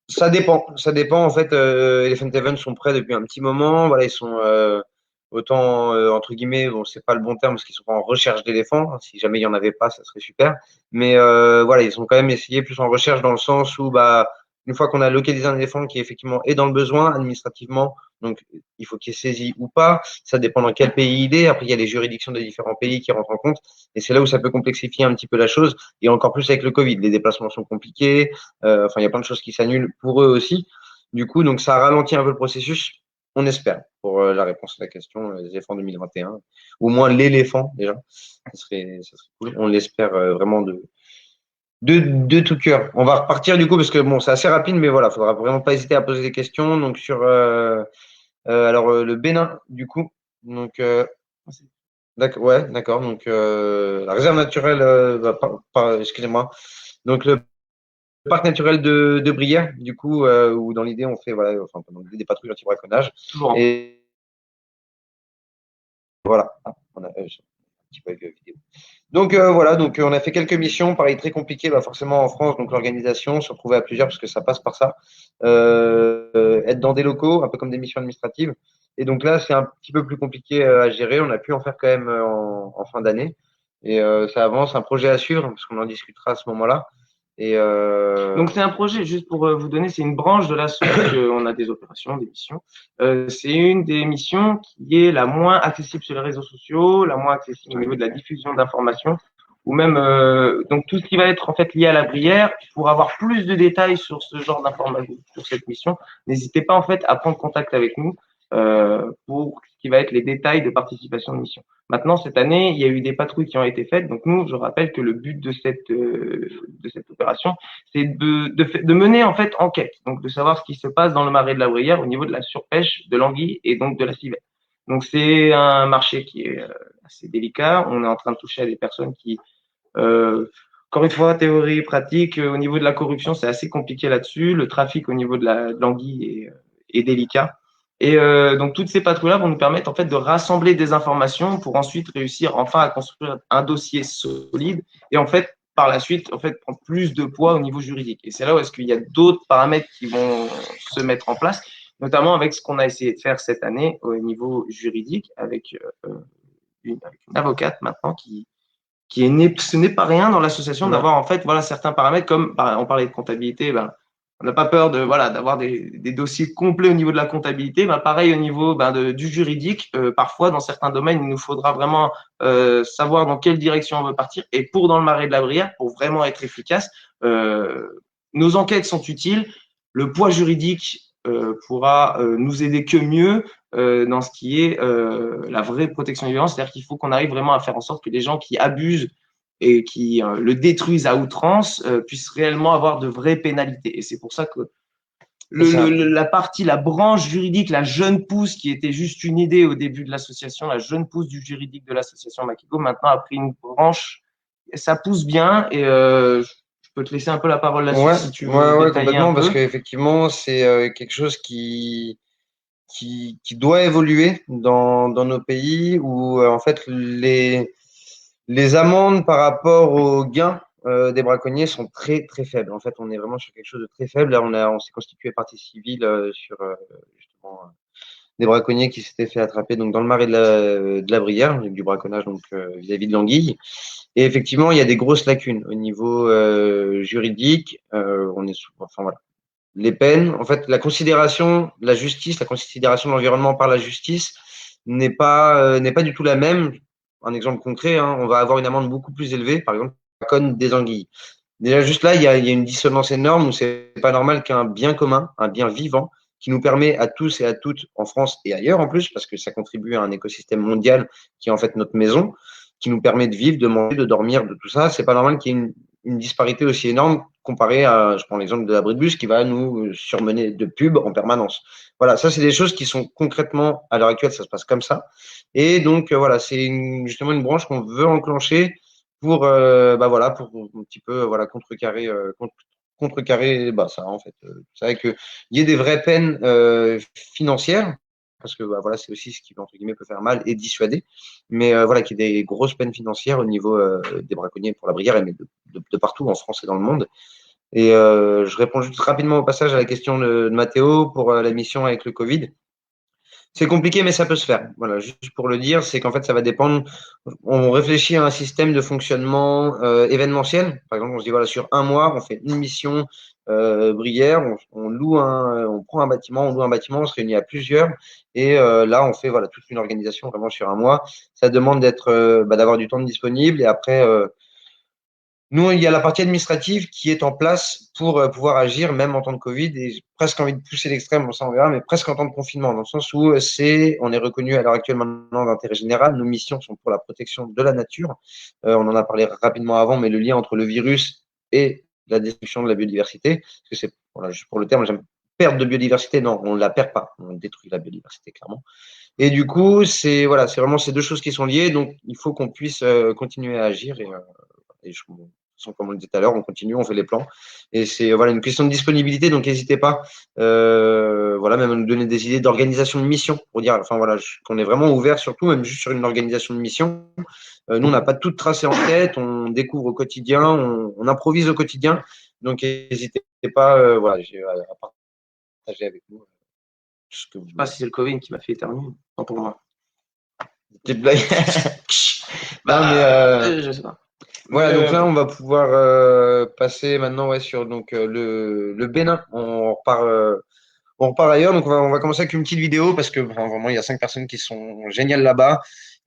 Ça dépend en fait. Elephant Event sont prêts depuis un petit moment. Voilà, ils sont autant entre guillemets, bon, c'est pas le bon terme parce qu'ils sont pas en recherche d'éléphants. Si jamais il y en avait pas, ça serait super. Mais voilà, ils sont quand même essayés plus en recherche dans le sens où bah une fois qu'on a localisé un éléphant qui effectivement est dans le besoin administrativement, donc il faut qu'il est saisi ou pas. Ça dépend dans quel pays il est. Après, il y a les juridictions des différents pays qui rentrent en compte. Et c'est là où ça peut complexifier un petit peu la chose. Et encore plus avec le Covid. Les déplacements sont compliqués. Enfin, il y a plein de choses qui s'annulent pour eux aussi. Du coup, donc ça ralentit un peu le processus. On espère pour la réponse à la question, les éléphants 2021. Au moins l'éléphant, déjà. Ça serait cool. On l'espère vraiment de tout cœur. On va repartir du coup, parce que bon, c'est assez rapide, mais voilà, faudra vraiment pas hésiter à poser des questions. Donc, sur le Bénin, du coup. Donc, d'accord, ouais, d'accord. Donc, la réserve naturelle, excusez-moi. Donc, le parc naturel de Brière, du coup, où dans l'idée, on fait, voilà, enfin, dans l'idée, des patrouilles anti-braconnage. Bon. Et voilà, on a un petit bug vidéo. Donc voilà, donc on a fait quelques missions, pareil très compliqué, bah, forcément en France, donc l'organisation, se retrouver à plusieurs parce que ça passe par ça, être dans des locaux, un peu comme des missions administratives. Et donc là, c'est un petit peu plus compliqué à gérer. On a pu en faire quand même en fin d'année. Et ça avance, un projet à suivre parce qu'on en discutera à ce moment-là. Et Donc, c'est un projet, juste pour vous donner, c'est une branche de l'assaut, on a des opérations, des missions. C'est une des missions qui est la moins accessible sur les réseaux sociaux, la moins accessible au niveau de la diffusion d'informations, ou même donc tout ce qui va être en fait lié à la Brière. Pour avoir plus de détails sur ce genre d'informations, sur cette mission, n'hésitez pas en fait à prendre contact avec nous pour ce qui va être les détails de participation de mission. Maintenant, cette année, il y a eu des patrouilles qui ont été faites. Donc nous, je rappelle que le but de cette opération, c'est de mener en fait enquête, donc de savoir ce qui se passe dans le marais de la Brière au niveau de la surpêche de l'anguille et donc de la civette. Donc c'est un marché qui est assez délicat. On est en train de toucher à des personnes qui encore une fois, théorie, pratique. Au niveau de la corruption, c'est assez compliqué là-dessus. Le trafic au niveau de l'anguille est délicat. Et donc, toutes ces patrouilles-là vont nous permettre en fait de rassembler des informations pour ensuite réussir enfin à construire un dossier solide et en fait, par la suite, en fait, prendre plus de poids au niveau juridique. Et c'est là où est-ce qu'il y a d'autres paramètres qui vont se mettre en place, notamment avec ce qu'on a essayé de faire cette année au niveau juridique avec avec une avocate maintenant qui est né, ce n'est pas rien dans l'association d'avoir en fait voilà certains paramètres comme on parlait de comptabilité, ben, on n'a pas peur de voilà d'avoir des dossiers complets au niveau de la comptabilité, ben, pareil au niveau du juridique, parfois dans certains domaines il nous faudra vraiment savoir dans quelle direction on veut partir et pour dans le Marais de la Brière pour vraiment être efficace, nos enquêtes sont utiles, le poids juridique pourra nous aider que mieux dans ce qui est la vraie protection des violences, c'est-à-dire qu'il faut qu'on arrive vraiment à faire en sorte que les gens qui abusent et qui le détruisent à outrance puissent réellement avoir de vraies pénalités. Et c'est pour ça que la branche juridique, la jeune pousse qui était juste une idée au début de l'association, la jeune pousse du juridique de l'association Makiko, maintenant a pris une branche, ça pousse bien et je peux te laisser un peu la parole là-dessus si tu veux détailler complètement, un peu. parce qu'effectivement, c'est quelque chose qui doit évoluer dans nos pays où en fait les amendes par rapport aux gains des braconniers sont très très faibles. En fait, on est vraiment sur quelque chose de très faible. Là, on s'est constitué partie civile sur justement des braconniers qui s'étaient fait attraper donc dans le marais de la Brière, du braconnage donc vis-à-vis de l'anguille. Et effectivement, il y a des grosses lacunes au niveau juridique. On est enfin voilà, les peines, en fait, la considération de la justice, la considération de l'environnement par la justice n'est pas du tout la même. Un exemple concret, hein, on va avoir une amende beaucoup plus élevée, par exemple, la conne des anguilles. Déjà, juste là, il y a une dissonance énorme où c'est pas normal qu'un bien commun, un bien vivant, qui nous permet à tous et à toutes, en France et ailleurs en plus, parce que ça contribue à un écosystème mondial qui est en fait notre maison, qui nous permet de vivre, de manger, de dormir, de tout ça. C'est pas normal qu'il y ait une disparité aussi énorme comparée à, je prends l'exemple de l'abri de bus qui va nous surmener de pubs en permanence. Voilà, ça c'est des choses qui sont concrètement, à l'heure actuelle, ça se passe comme ça. Et donc voilà, c'est justement une branche qu'on veut enclencher pour voilà pour un petit peu voilà contrecarrer ça en fait c'est vrai que il y ait des vraies peines financières parce que voilà c'est aussi ce qui entre guillemets peut faire mal et dissuader mais voilà qu'il y ait des grosses peines financières au niveau des braconniers pour la Brière mais de partout en France et dans le monde et je réponds juste rapidement au passage à la question de Mathéo pour la mission avec le Covid. C'est compliqué, mais ça peut se faire. Voilà, juste pour le dire, c'est qu'en fait, ça va dépendre. On réfléchit à un système de fonctionnement événementiel. Par exemple, on se dit, voilà, sur un mois, on fait une mission Brière, on prend un bâtiment, on loue un bâtiment, on se réunit à plusieurs. Et là, on fait voilà, toute une organisation vraiment sur un mois. Ça demande d'avoir du temps disponible. Et après, nous, il y a la partie administrative qui est en place pour pouvoir agir, même en temps de Covid, et j'ai presque envie de pousser l'extrême, bon, ça on verra, mais presque en temps de confinement, dans le sens où on est reconnu à l'heure actuelle maintenant d'intérêt général. Nos missions sont pour la protection de la nature. On en a parlé rapidement avant, mais le lien entre le virus et la destruction de la biodiversité, parce que c'est, voilà, juste pour le terme, j'aime perte de biodiversité, non, on ne la perd pas, on détruit la biodiversité, clairement. Et du coup, c'est voilà, c'est vraiment ces deux choses qui sont liées, donc il faut qu'on puisse continuer à agir et comme on le disait tout à l'heure, on continue, on fait les plans. Et c'est voilà, une question de disponibilité, donc n'hésitez pas voilà, même à nous donner des idées d'organisation de mission pour dire enfin, voilà, qu'on est vraiment ouvert, surtout même juste sur une organisation de mission. Nous, on n'a pas tout tracé en tête, on découvre au quotidien, on improvise au quotidien. Donc n'hésitez pas voilà, à partager avec nous ce que vous Je sais pas si c'est le Covid qui m'a fait éternuer, pas pour moi. Petite blague. Je sais pas. Voilà, donc là, on va pouvoir passer maintenant sur donc, le Bénin. On repart ailleurs. Donc, on va commencer avec une petite vidéo parce que vraiment, il y a 5 personnes qui sont géniales là-bas,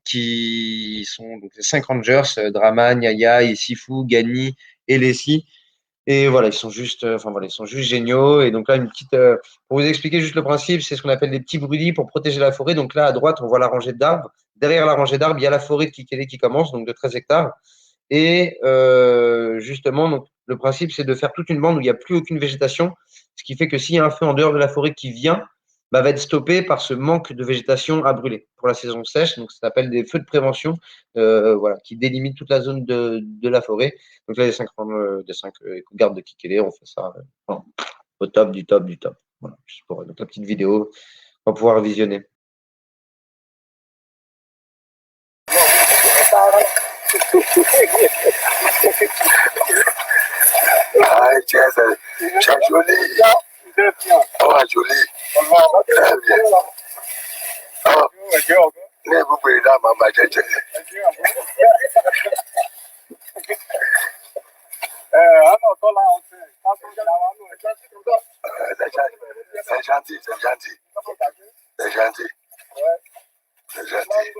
qui sont donc les 5 Rangers, Draman, Yaya, Isifu, Gani et Leslie. Et voilà, ils sont juste, ils sont juste géniaux. Et donc là, pour vous expliquer juste le principe, c'est ce qu'on appelle des petits brudis pour protéger la forêt. Donc là, à droite, on voit la rangée d'arbres. Derrière la rangée d'arbres, il y a la forêt de Kikélé qui commence, donc de 13 hectares. Et justement, donc, le principe, c'est de faire toute une bande où il n'y a plus aucune végétation, ce qui fait que s'il y a un feu en dehors de la forêt qui vient, va être stoppé par ce manque de végétation à brûler pour la saison sèche. Donc, ça s'appelle des feux de prévention, voilà, qui délimitent toute la zone de la forêt. Donc là, les 5 éco-gardes de Kikélé, on fait ça voilà, au top du top du top. Voilà, juste pour donc, la petite vidéo, on va pouvoir visionner. Ah, tiens, c'est joli. Oh, joli. Très bien. Oh, ne vous pouvez là, maman, c'est gentil, c'est gentil. C'est gentil. C'est gentil.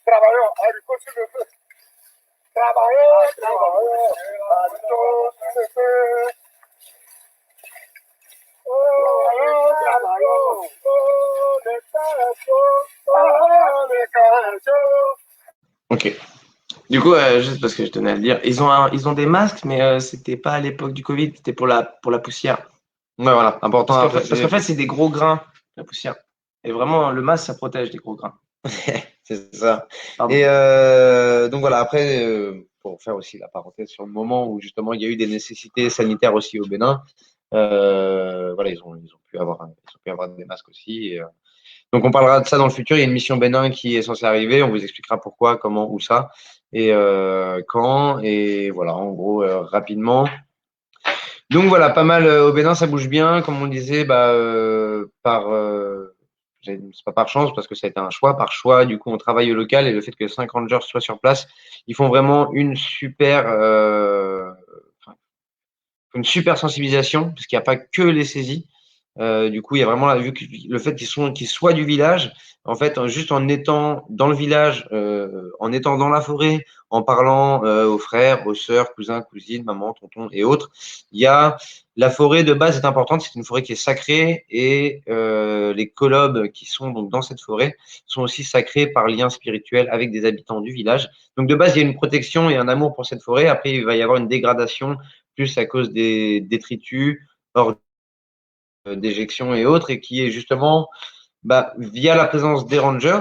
Travaillons, haricot sur le feu. Travaillons, haricot sur le feu. Ok. Du coup, juste parce que je tenais à le dire, ils ont des masques, mais c'était pas à l'époque du Covid, c'était pour la poussière. Ouais, voilà, important à Parce qu'en fait, c'est des gros grains, la poussière. Et vraiment, le masque, ça protège des gros grains. C'est ça. Pardon. Et donc voilà, après, pour faire aussi la parenthèse sur le moment où justement il y a eu des nécessités sanitaires aussi au Bénin, voilà, ils ont pu avoir des masques aussi. Et, donc on parlera de ça dans le futur. Il y a une mission Bénin qui est censée arriver. On vous expliquera pourquoi, comment, où ça et quand. Et voilà, en gros, rapidement. Donc voilà, pas mal au Bénin, ça bouge bien, comme on le disait, c'est pas par chance parce que ça a été un choix, par choix. Du coup, on travaille au local et le fait que 5 rangers soient sur place, ils font vraiment une super sensibilisation parce qu'il n'y a pas que les saisies. Du coup, il y a vraiment vu que le fait qu'ils soient du village, en fait, juste en étant dans le village, en étant dans la forêt, en parlant aux frères, aux sœurs, cousins, cousines, maman, tonton et autres, il y a la forêt de base est importante. C'est une forêt qui est sacrée et les colobes qui sont donc dans cette forêt sont aussi sacrés par lien spirituel avec des habitants du village. Donc de base, il y a une protection et un amour pour cette forêt. Après, il va y avoir une dégradation plus à cause des détritus, d'éjection et autres, et qui est justement via la présence des rangers,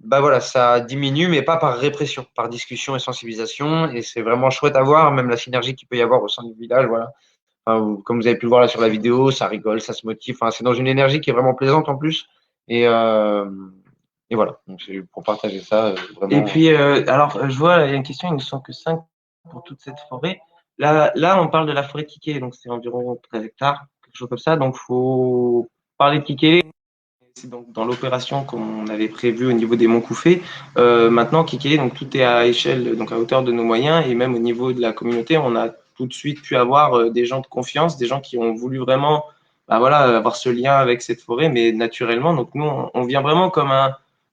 voilà, ça diminue, mais pas par répression, par discussion et sensibilisation. Et c'est vraiment chouette à voir, même la synergie qu'il peut y avoir au sein du village. Voilà. Enfin, comme vous avez pu le voir là sur la vidéo, ça rigole, ça se motive. Enfin, c'est dans une énergie qui est vraiment plaisante en plus. Et voilà, donc c'est pour partager ça. Vraiment. Et puis, alors, je vois, il y a une question, ils ne sont que 5 pour toute cette forêt. Là, on parle de la forêt de Kikélé, donc c'est environ 13 hectares, quelque chose comme ça. Donc, faut parler de Kikélé. C'est donc dans l'opération qu'on avait prévu au niveau des Monts Couffés. Maintenant, Kikélé, donc tout est à échelle, donc à hauteur de nos moyens, et même au niveau de la communauté, on a tout de suite pu avoir des gens de confiance, des gens qui ont voulu vraiment, voilà, avoir ce lien avec cette forêt, mais naturellement. Donc nous, on vient vraiment comme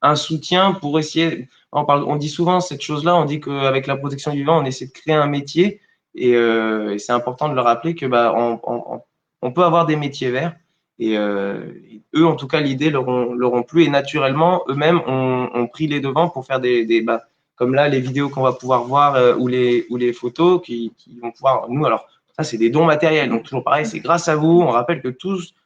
un soutien pour essayer. On dit souvent cette chose-là, on dit qu'avec la protection du vivant, on essaie de créer un métier, et c'est important de le rappeler que on peut avoir des métiers verts. Et eux, en tout cas, l'idée leur ont plu et naturellement, eux-mêmes ont pris les devants pour faire comme là, les vidéos qu'on va pouvoir voir ou les photos qui vont pouvoir, nous, alors, ça, c'est des dons matériels. Donc, toujours pareil, c'est grâce à vous. On rappelle que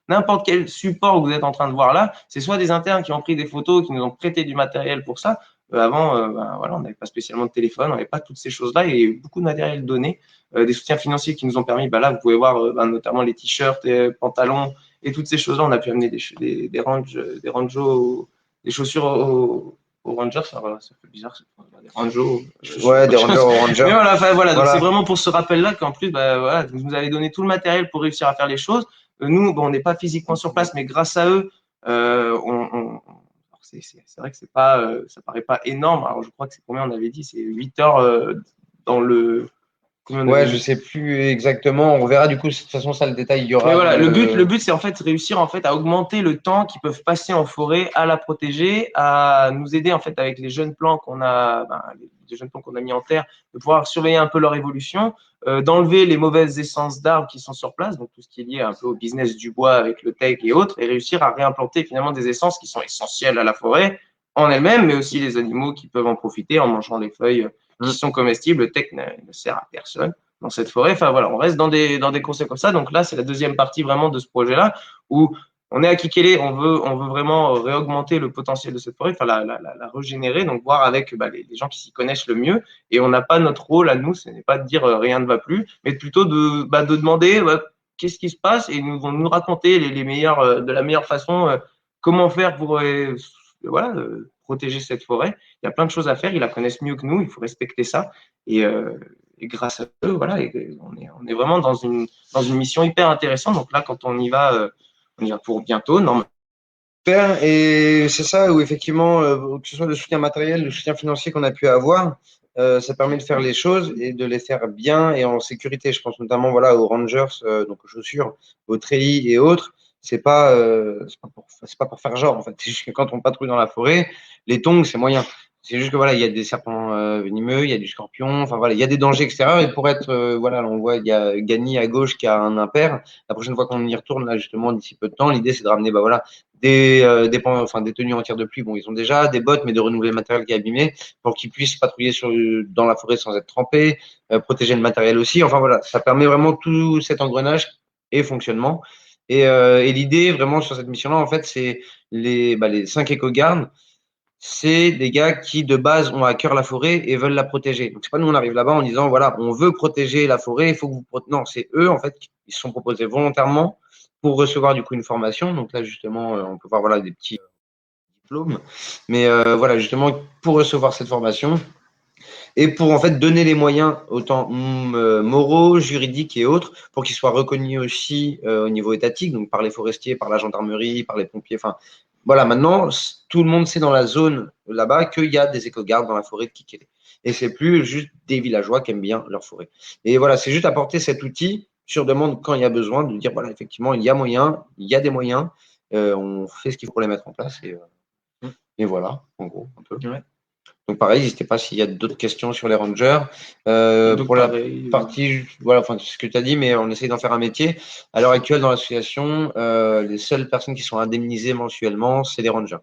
n'importe quel support que vous êtes en train de voir là, c'est soit des internes qui ont pris des photos, qui nous ont prêté du matériel pour ça. Avant, voilà, on n'avait pas spécialement de téléphone, on n'avait pas toutes ces choses-là. Il y a eu beaucoup de matériel donné, des soutiens financiers qui nous ont permis, là, vous pouvez voir notamment les t-shirts, pantalons, et toutes ces choses-là, on a pu amener des ranjos, des chaussures aux Rangers. Voilà, ça fait bizarre, des ranjos. Ouais, des rangers aux rangers. Mais voilà, voilà. Voilà. Donc c'est vraiment pour ce rappel-là qu'en plus, voilà, vous nous avez donné tout le matériel pour réussir à faire les choses. Nous, on n'est pas physiquement sur place, mais grâce à eux, c'est vrai que c'est pas, ça paraît pas énorme. Alors je crois que c'est combien on avait dit, c'est 8 heures dans le. Ouais, je sais plus exactement. On verra du coup. De toute façon, ça, le détail, il y aura. Mais voilà, le but, c'est en fait réussir en fait à augmenter le temps qu'ils peuvent passer en forêt, à la protéger, à nous aider en fait avec les jeunes plants qu'on a, les jeunes plants qu'on a mis en terre, de pouvoir surveiller un peu leur évolution, d'enlever les mauvaises essences d'arbres qui sont sur place, donc tout ce qui est lié un peu au business du bois avec le teck et autres, et réussir à réimplanter finalement des essences qui sont essentielles à la forêt en elle-même, mais aussi les animaux qui peuvent en profiter en mangeant les feuilles qui sont comestibles. Le teck ne sert à personne. dans cette forêt. Enfin voilà, on reste dans des concepts comme ça. Donc là, c'est la deuxième partie vraiment de ce projet-là où on est à Kikélé, on veut vraiment réaugmenter le potentiel de cette forêt, enfin la régénérer, donc voir avec les gens qui s'y connaissent le mieux. Et on n'a pas notre rôle à nous, ce n'est pas de dire rien ne va plus, mais plutôt de demander qu'est-ce qui se passe et ils vont nous raconter les meilleurs, de la meilleure façon comment faire pour protéger cette forêt. Il y a plein de choses à faire, ils la connaissent mieux que nous, il faut respecter ça. Et grâce à eux, voilà, on est vraiment dans une mission hyper intéressante. Donc là, quand on y va pour bientôt, normalement. Super. Et c'est ça où effectivement, que ce soit le soutien matériel, le soutien financier qu'on a pu avoir, ça permet de faire les choses et de les faire bien et en sécurité. Je pense notamment voilà, aux Rangers, donc aux chaussures, aux treillis et autres. C'est pas pour faire genre en fait. C'est juste que quand on patrouille dans la forêt, les tongs, c'est moyen. C'est juste que voilà, il y a des serpents venimeux, il y a du scorpion, enfin voilà, il y a des dangers extérieurs. Et pour être, voilà, on voit, il y a Gagny à gauche qui a un impair. La prochaine fois qu'on y retourne, là, justement, d'ici peu de temps, l'idée, c'est de ramener, bah voilà, des tenues en tir de pluie. Bon, ils ont déjà des bottes, mais de renouveler le matériel qui est abîmé pour qu'ils puissent patrouiller dans la forêt sans être trempés, protéger le matériel aussi. Enfin voilà, ça permet vraiment tout cet engrenage et fonctionnement. Et l'idée vraiment sur cette mission-là, en fait, c'est les 5 éco-gardes. C'est des gars qui de base ont à cœur la forêt et veulent la protéger. Donc c'est pas nous on arrive là-bas en disant voilà on veut protéger la forêt, il faut que vous non c'est eux en fait ils se sont proposés volontairement pour recevoir du coup une formation. Donc là justement on peut voir voilà des petits diplômes, mais voilà justement pour recevoir cette formation et pour en fait donner les moyens autant moraux, juridiques et autres pour qu'ils soient reconnus aussi au niveau étatique, donc par les forestiers, par la gendarmerie, par les pompiers. Enfin voilà, maintenant tout le monde sait dans la zone là-bas qu'il y a des éco-gardes dans la forêt de Kikélé. Et c'est plus juste des villageois qui aiment bien leur forêt. Et voilà, c'est juste apporter cet outil sur demande quand il y a besoin de dire voilà effectivement il y a moyen, il y a des moyens, on fait ce qu'il faut pour les mettre en place et voilà en gros un peu. Ouais. Donc pareil, n'hésitez pas s'il y a d'autres questions sur les rangers. Pour la partie, voilà, enfin ce que tu as dit, mais on essaye d'en faire un métier. À l'heure actuelle, dans l'association, les seules personnes qui sont indemnisées mensuellement, c'est les rangers.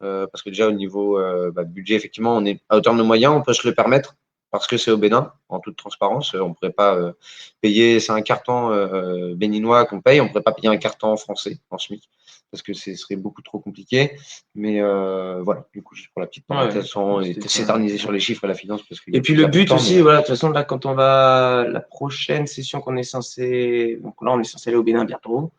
Parce que déjà au niveau budget, effectivement, on est à hauteur de nos moyens, on peut se le permettre parce que c'est au Bénin, en toute transparence. On ne pourrait pas payer, c'est un carton béninois qu'on paye, on ne pourrait pas payer un carton français en SMIC parce que ce serait beaucoup trop compliqué. Mais voilà, du coup, juste pour la petite parenthèse, sans s'éterniser sur les chiffres et la finance. Parce et puis le but aussi, voilà, de toute façon, là, quand on va, la prochaine session qu'on est censé, donc là, on est censé aller au Bénin bientôt.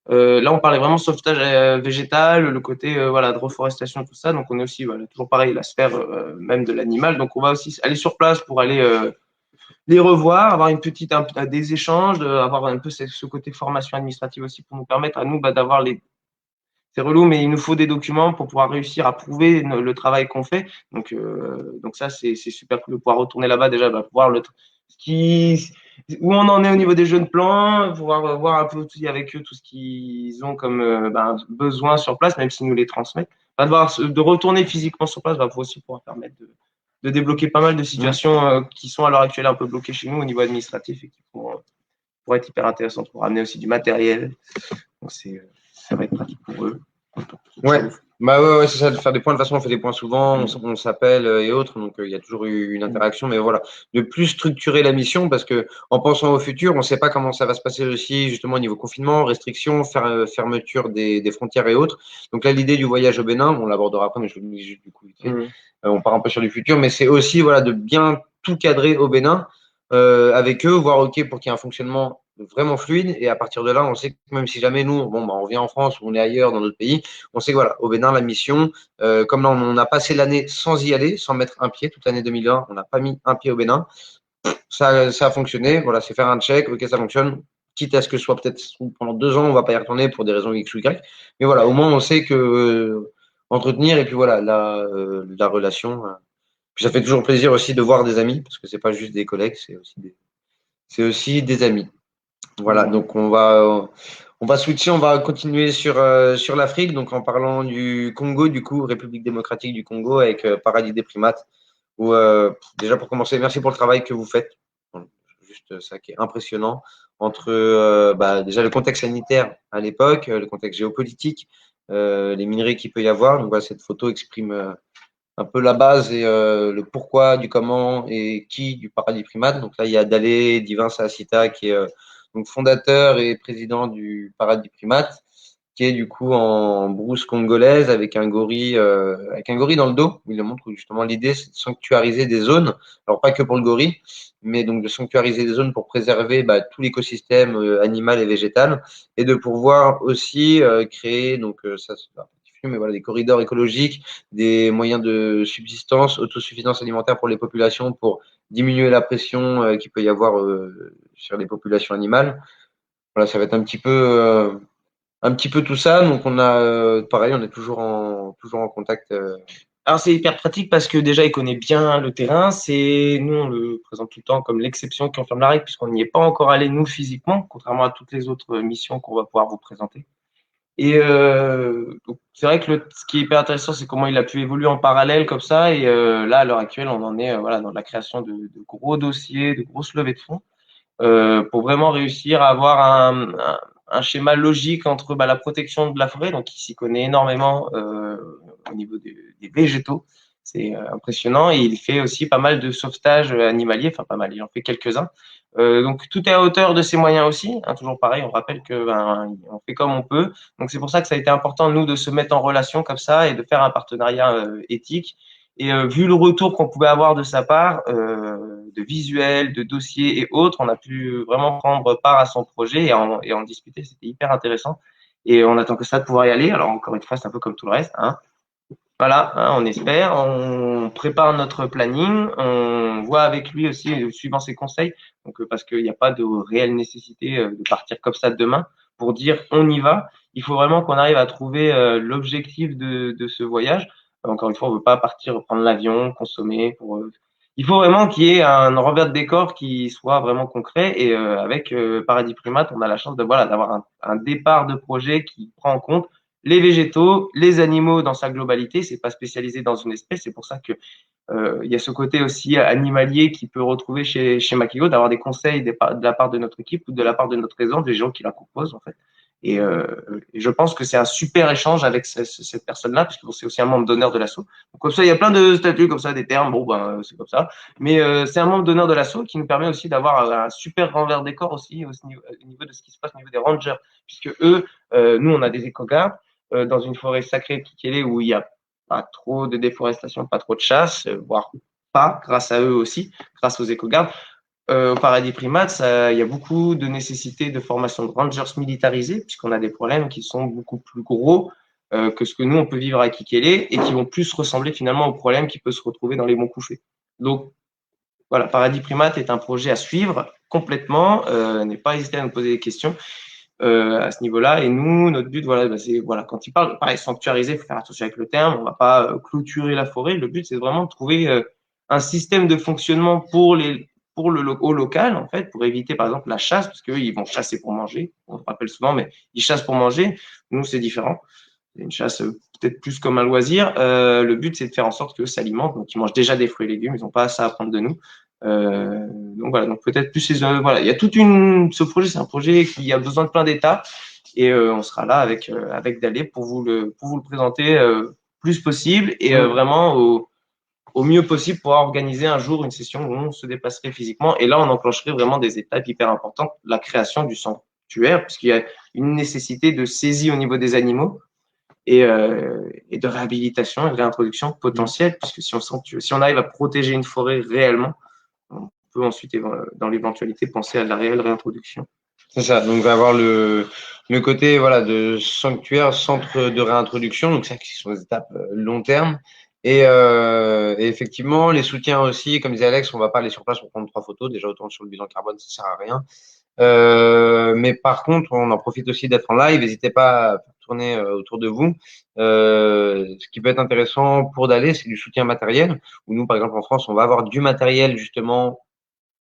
Là, on parlait vraiment sauvetage végétal, le côté voilà, de reforestation, tout ça. Donc, on est aussi voilà, toujours pareil, la sphère même de l'animal. Donc, on va aussi aller sur place pour aller les revoir, avoir des échanges, avoir un peu ce côté formation administrative aussi pour nous permettre à nous d'avoir c'est relou, mais il nous faut des documents pour pouvoir réussir à prouver le travail qu'on fait. Donc ça, c'est super cool de pouvoir retourner là-bas déjà, pouvoir où on en est au niveau des jeunes plans, pouvoir voir un peu aussi avec eux tout ce qu'ils ont comme besoin sur place, même s'ils nous les transmettent. De retourner physiquement sur place va aussi pouvoir permettre de débloquer pas mal de situations qui sont à l'heure actuelle un peu bloquées chez nous au niveau administratif et qui pourraient être hyper intéressantes pour ramener aussi du matériel. Donc ça va être pratique pour eux. Ouais. Ouais, c'est ça, de faire des points. De toute façon, on fait des points souvent, on s'appelle et autres, donc il y a toujours eu une interaction. Mais voilà, de plus structurer la mission parce que en pensant au futur, on ne sait pas comment ça va se passer aussi, justement au niveau confinement, restrictions, fermeture des frontières et autres. Donc là, l'idée du voyage au Bénin, on l'abordera après, mais je le dis juste du coup vite fait. On part un peu sur du futur, mais c'est aussi voilà de bien tout cadrer au Bénin avec eux, voir ok pour qu'il y ait un fonctionnement vraiment fluide. Et à partir de là, on sait que même si jamais nous, on revient en France ou on est ailleurs dans d'autres pays, on sait que voilà, au Bénin, la mission, comme là, on a passé l'année sans y aller, sans mettre un pied, toute l'année 2020, on n'a pas mis un pied au Bénin. Ça a fonctionné. Voilà, c'est faire un check, ok, ça fonctionne. Quitte à ce que ce soit peut-être pendant 2 ans, on ne va pas y retourner pour des raisons X ou Y. Mais voilà, au moins, on sait que entretenir et puis voilà, la relation. Puis ça fait toujours plaisir aussi de voir des amis, parce que c'est pas juste des collègues, c'est aussi des amis. Voilà, donc on va switcher, on va continuer sur l'Afrique, donc en parlant du Congo, du coup, République démocratique du Congo, avec Paradis des primates. Où, déjà pour commencer, merci pour le travail que vous faites. Juste ça qui est impressionnant entre déjà le contexte sanitaire à l'époque, le contexte géopolitique, les minerais qu'il peut y avoir. Donc voilà, cette photo exprime un peu la base et le pourquoi du comment et qui du paradis primate. Donc là, il y a Dalé Divin Saasita qui est donc fondateur et président du paradis primate, qui est du coup en brousse congolaise avec un gorille dans le dos. Il le montre où justement l'idée c'est de sanctuariser des zones, alors pas que pour le gorille, mais donc de sanctuariser des zones pour préserver tout l'écosystème animal et végétal et de pouvoir aussi créer donc ça c'est pas mais voilà, des corridors écologiques, des moyens de subsistance, autosuffisance alimentaire pour les populations, pour diminuer la pression qu'il peut y avoir sur les populations animales. Voilà, ça va être un petit peu tout ça. Donc on a pareil, on est toujours en contact. Alors, c'est hyper pratique parce que déjà, il connaît bien le terrain. Nous, on le présente tout le temps comme l'exception qui confirme la règle, puisqu'on n'y est pas encore allé, nous, physiquement, contrairement à toutes les autres missions qu'on va pouvoir vous présenter. Et donc, c'est vrai que ce qui est hyper intéressant, c'est comment il a pu évoluer en parallèle comme ça. Et là, à l'heure actuelle, on en est voilà, dans la création de gros dossiers, de grosses levées de fonds, pour vraiment réussir à avoir un schéma logique entre la protection de la forêt, donc il s'y connaît énormément au niveau des végétaux, c'est impressionnant, et il fait aussi pas mal de sauvetage animalier, enfin pas mal, il en fait quelques-uns. Donc tout est à hauteur de ses moyens aussi, hein, toujours pareil, on rappelle que on fait comme on peut. Donc c'est pour ça que ça a été important nous de se mettre en relation comme ça et de faire un partenariat éthique. Et vu le retour qu'on pouvait avoir de sa part, de visuels, de dossiers et autres, on a pu vraiment prendre part à son projet et en discuter. C'était hyper intéressant. Et on attend que ça de pouvoir y aller. Alors encore une fois, c'est un peu comme tout le reste, hein. Voilà, hein, on espère, on prépare notre planning, on voit avec lui aussi, suivant ses conseils, donc parce qu'il n'y a pas de réelle nécessité de partir comme ça demain pour dire on y va. Il faut vraiment qu'on arrive à trouver l'objectif de ce voyage. Encore une fois, on veut pas partir prendre l'avion, consommer. Il faut vraiment qu'il y ait un revers de décor qui soit vraiment concret. Et avec Paradis Primate, on a la chance de voilà d'avoir un départ de projet qui prend en compte les végétaux, les animaux dans sa globalité, c'est pas spécialisé dans une espèce, c'est pour ça que il y a ce côté aussi animalier qui peut retrouver chez Makigo, d'avoir des conseils de la part de notre équipe ou de la part de notre réseau, des gens qui la composent en fait. Et je pense que c'est un super échange avec cette personne-là, puisque c'est aussi un membre d'honneur de l'assaut. Donc comme ça, il y a plein de statuts comme ça, des termes, bon ben c'est comme ça. Mais c'est un membre d'honneur de l'assaut qui nous permet aussi d'avoir un super renvers décor aussi au niveau de ce qui se passe au niveau des rangers, puisque eux, nous on a des éco-gardes dans une forêt sacrée de Kikélé où il n'y a pas trop de déforestation, pas trop de chasse, voire pas, grâce à eux aussi, grâce aux éco-gardes. Au paradis primate, il y a beaucoup de nécessité de formation de rangers militarisés, puisqu'on a des problèmes qui sont beaucoup plus gros que ce que nous, on peut vivre à Kikélé et qui vont plus ressembler finalement aux problèmes qui peuvent se retrouver dans les monts couchés. Donc, voilà, Paradis Primate est un projet à suivre complètement. N'est pas hésité à nous poser des questions à ce niveau-là. Et nous, notre but, voilà, c'est voilà, quand il parle, pareil, sanctuariser, il faut faire attention avec le terme. On va pas clôturer la forêt. Le but, c'est vraiment de trouver un système de fonctionnement pour au local, en fait, pour éviter, par exemple, la chasse, parce qu'eux, ils vont chasser pour manger. On le rappelle souvent, mais ils chassent pour manger. Nous, c'est différent. C'est une chasse peut-être plus comme un loisir. Le but, c'est de faire en sorte qu'eux s'alimentent. Donc, ils mangent déjà des fruits et légumes. Ils n'ont pas ça à prendre de nous. Donc voilà, donc peut-être plus voilà, il y a ce projet, c'est un projet qui a besoin de plein d'étapes et on sera là avec Dalé pour vous le présenter plus possible et vraiment au mieux possible pour organiser un jour une session où on se déplacerait physiquement et là on enclencherait vraiment des étapes hyper importantes, la création du sanctuaire puisqu'il y a une nécessité de saisie au niveau des animaux et de réhabilitation et de réintroduction potentielle puisque si on arrive à protéger une forêt réellement, on peut ensuite, dans l'éventualité, penser à de la réelle réintroduction. C'est ça. Donc, on va avoir le côté voilà, de sanctuaire, centre de réintroduction. Donc, ça, qui sont des étapes long terme. Et effectivement, les soutiens aussi, comme disait Alex, on va pas aller sur place pour prendre 3 photos. Déjà, autant sur le bilan carbone, ça sert à rien. Mais par contre, on en profite aussi d'être en live. N'hésitez pas à tourner autour de vous. Ce qui peut être intéressant pour d'aller, c'est du soutien matériel. Où nous, par exemple, en France, on va avoir du matériel justement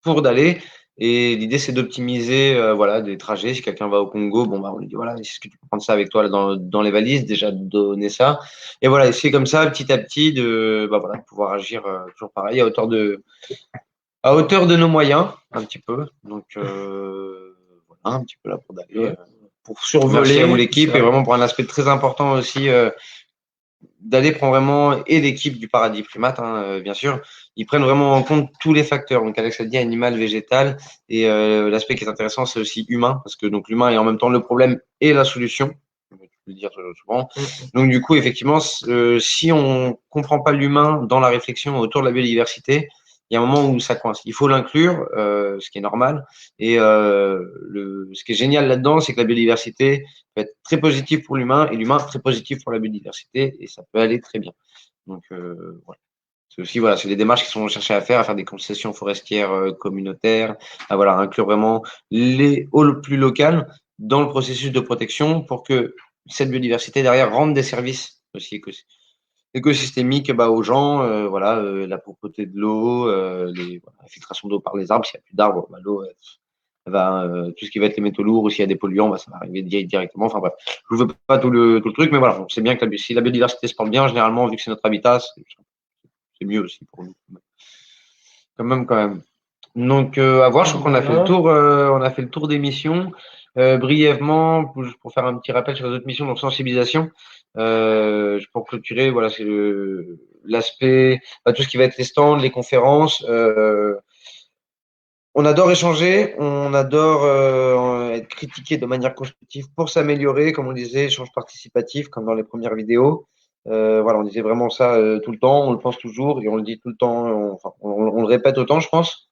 pour d'aller. Et l'idée, c'est d'optimiser voilà, des trajets. Si quelqu'un va au Congo, bon, bah, on lui dit voilà, est-ce que tu peux prendre ça avec toi là, dans les valises, déjà donner ça. Et voilà, essayer comme ça, petit à petit, de voilà, pouvoir agir toujours pareil, à hauteur de nos moyens, un petit peu. Donc, voilà, un petit peu là pour d'aller. Pour survoler. Merci à vous l'équipe et vraiment pour un aspect très important aussi d'aller prendre vraiment, et l'équipe du Paradis Primate, hein, bien sûr, ils prennent vraiment en compte tous les facteurs. Donc, Alex a dit animal, végétal, et l'aspect qui est intéressant, c'est aussi humain, parce que donc l'humain est en même temps le problème et la solution. Je peux le dire souvent. Donc, du coup, effectivement, si on comprend pas l'humain dans la réflexion autour de la biodiversité, il y a un moment où ça coince. Il faut l'inclure, ce qui est normal. Et ce qui est génial là-dedans, c'est que la biodiversité peut être très positive pour l'humain et l'humain très positif pour la biodiversité, et ça peut aller très bien. Donc, voilà. C'est aussi, voilà, c'est des démarches qui sont cherchées à faire des concessions forestières communautaires, à voilà, inclure vraiment les halls plus locales dans le processus de protection pour que cette biodiversité derrière rende des services aussi écosystémiques aux gens, voilà, la propreté de l'eau, la filtration d'eau par les arbres. S'il n'y a plus d'arbres, l'eau tout ce qui va être les métaux lourds ou s'il y a des polluants, ça va arriver directement. Enfin bref, je ne veux pas tout le truc, mais voilà, on sait bien que si la biodiversité se porte bien, généralement, vu que c'est notre habitat, c'est mieux aussi pour nous. Quand même. Donc, à voir, je crois qu'on a fait le tour, d'émission. Brièvement, pour faire un petit rappel sur les autres missions, donc sensibilisation. Pour clôturer, voilà, c'est l'aspect, tout ce qui va être les stands, les conférences. On adore échanger, on adore être critiqué de manière constructive pour s'améliorer, comme on disait, échange participatif, comme dans les premières vidéos. Voilà, on disait vraiment ça tout le temps, on le pense toujours et on le dit tout le temps, on le répète autant, je pense.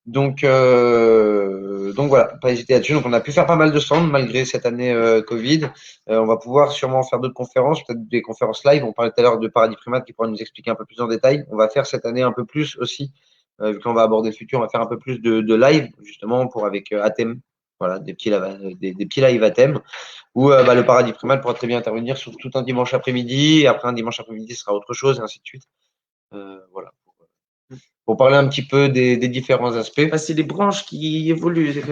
Donc voilà, pas hésiter là-dessus. Donc on a pu faire pas mal de stands malgré cette année Covid. On va pouvoir sûrement faire d'autres conférences, peut-être des conférences live. On parlait tout à l'heure de Paradis Primate qui pourra nous expliquer un peu plus en détail. On va faire cette année un peu plus aussi, vu qu'on va aborder le futur, on va faire un peu plus de live justement avec à thème. Voilà, des petits live à thème où le Paradis Primate pourra très bien intervenir sur tout un dimanche après-midi, et après un dimanche après-midi ce sera autre chose, et ainsi de suite. Voilà. Pour parler un petit peu des différents aspects. C'est des branches qui évoluent.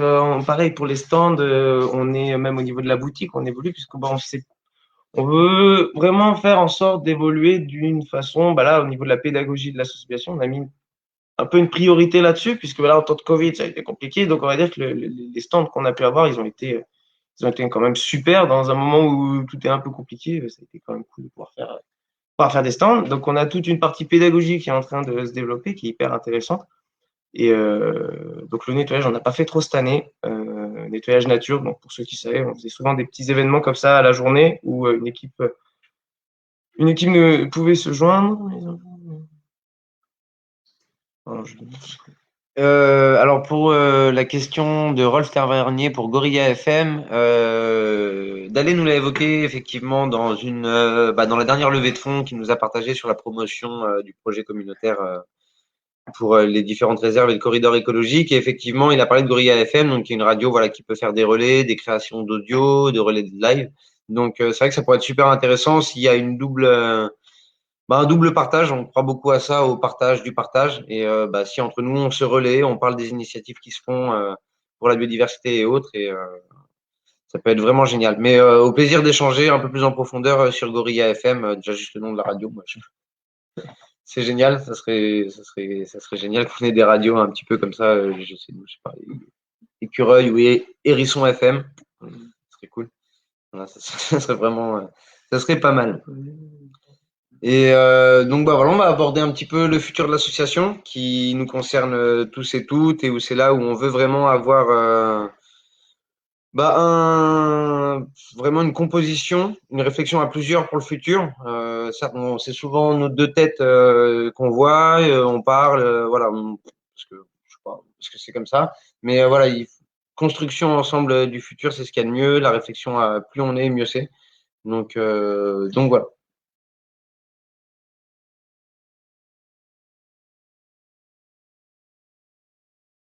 Pareil pour les stands, on est même au niveau de la boutique, on évolue puisque on veut vraiment faire en sorte d'évoluer d'une façon. Là, au niveau de la pédagogie de l'association, on a mis un peu une priorité là-dessus puisque là, en temps de Covid, ça a été compliqué. Donc, on va dire que les stands qu'on a pu avoir, ils ont été quand même super dans un moment où tout est un peu compliqué. Ça a été quand même cool de pouvoir faire des stands. Donc, on a toute une partie pédagogique qui est en train de se développer, qui est hyper intéressante. Et donc, le nettoyage, on n'a pas fait trop cette année. Nettoyage nature, donc pour ceux qui savaient, on faisait souvent des petits événements comme ça à la journée où une équipe ne pouvait se joindre. Alors pour la question de Rolf Tavernier pour Gorilla FM, Dalé nous l'a évoqué effectivement dans dans la dernière levée de fonds qu'il nous a partagé sur la promotion du projet communautaire pour les différentes réserves et le corridor écologique. Et effectivement, il a parlé de Gorilla FM, donc qui est une radio qui peut faire des relais, des créations d'audio, de relais de live. Donc c'est vrai que ça pourrait être super intéressant s'il y a un double partage. On croit beaucoup à ça, au partage du partage. Et si entre nous on se relaie, on parle des initiatives qui se font pour la biodiversité et autres, et ça peut être vraiment génial. Mais au plaisir d'échanger un peu plus en profondeur sur Gorilla FM, déjà juste le nom de la radio. C'est génial, ça serait génial qu'on ait des radios un petit peu comme ça, je sais pas, Écureuil ou Hérisson FM, ça serait cool. Voilà, ça serait vraiment, ça serait pas mal. Et donc on va aborder un petit peu le futur de l'association qui nous concerne tous et toutes, et où c'est là où on veut vraiment avoir vraiment une composition, une réflexion à plusieurs pour le futur. C'est souvent nos deux têtes qu'on voit, on parle, parce que je sais pas, parce que c'est comme ça. Mais construction ensemble du futur, c'est ce qu'il y a de mieux. La réflexion, plus on est, mieux c'est. Donc voilà.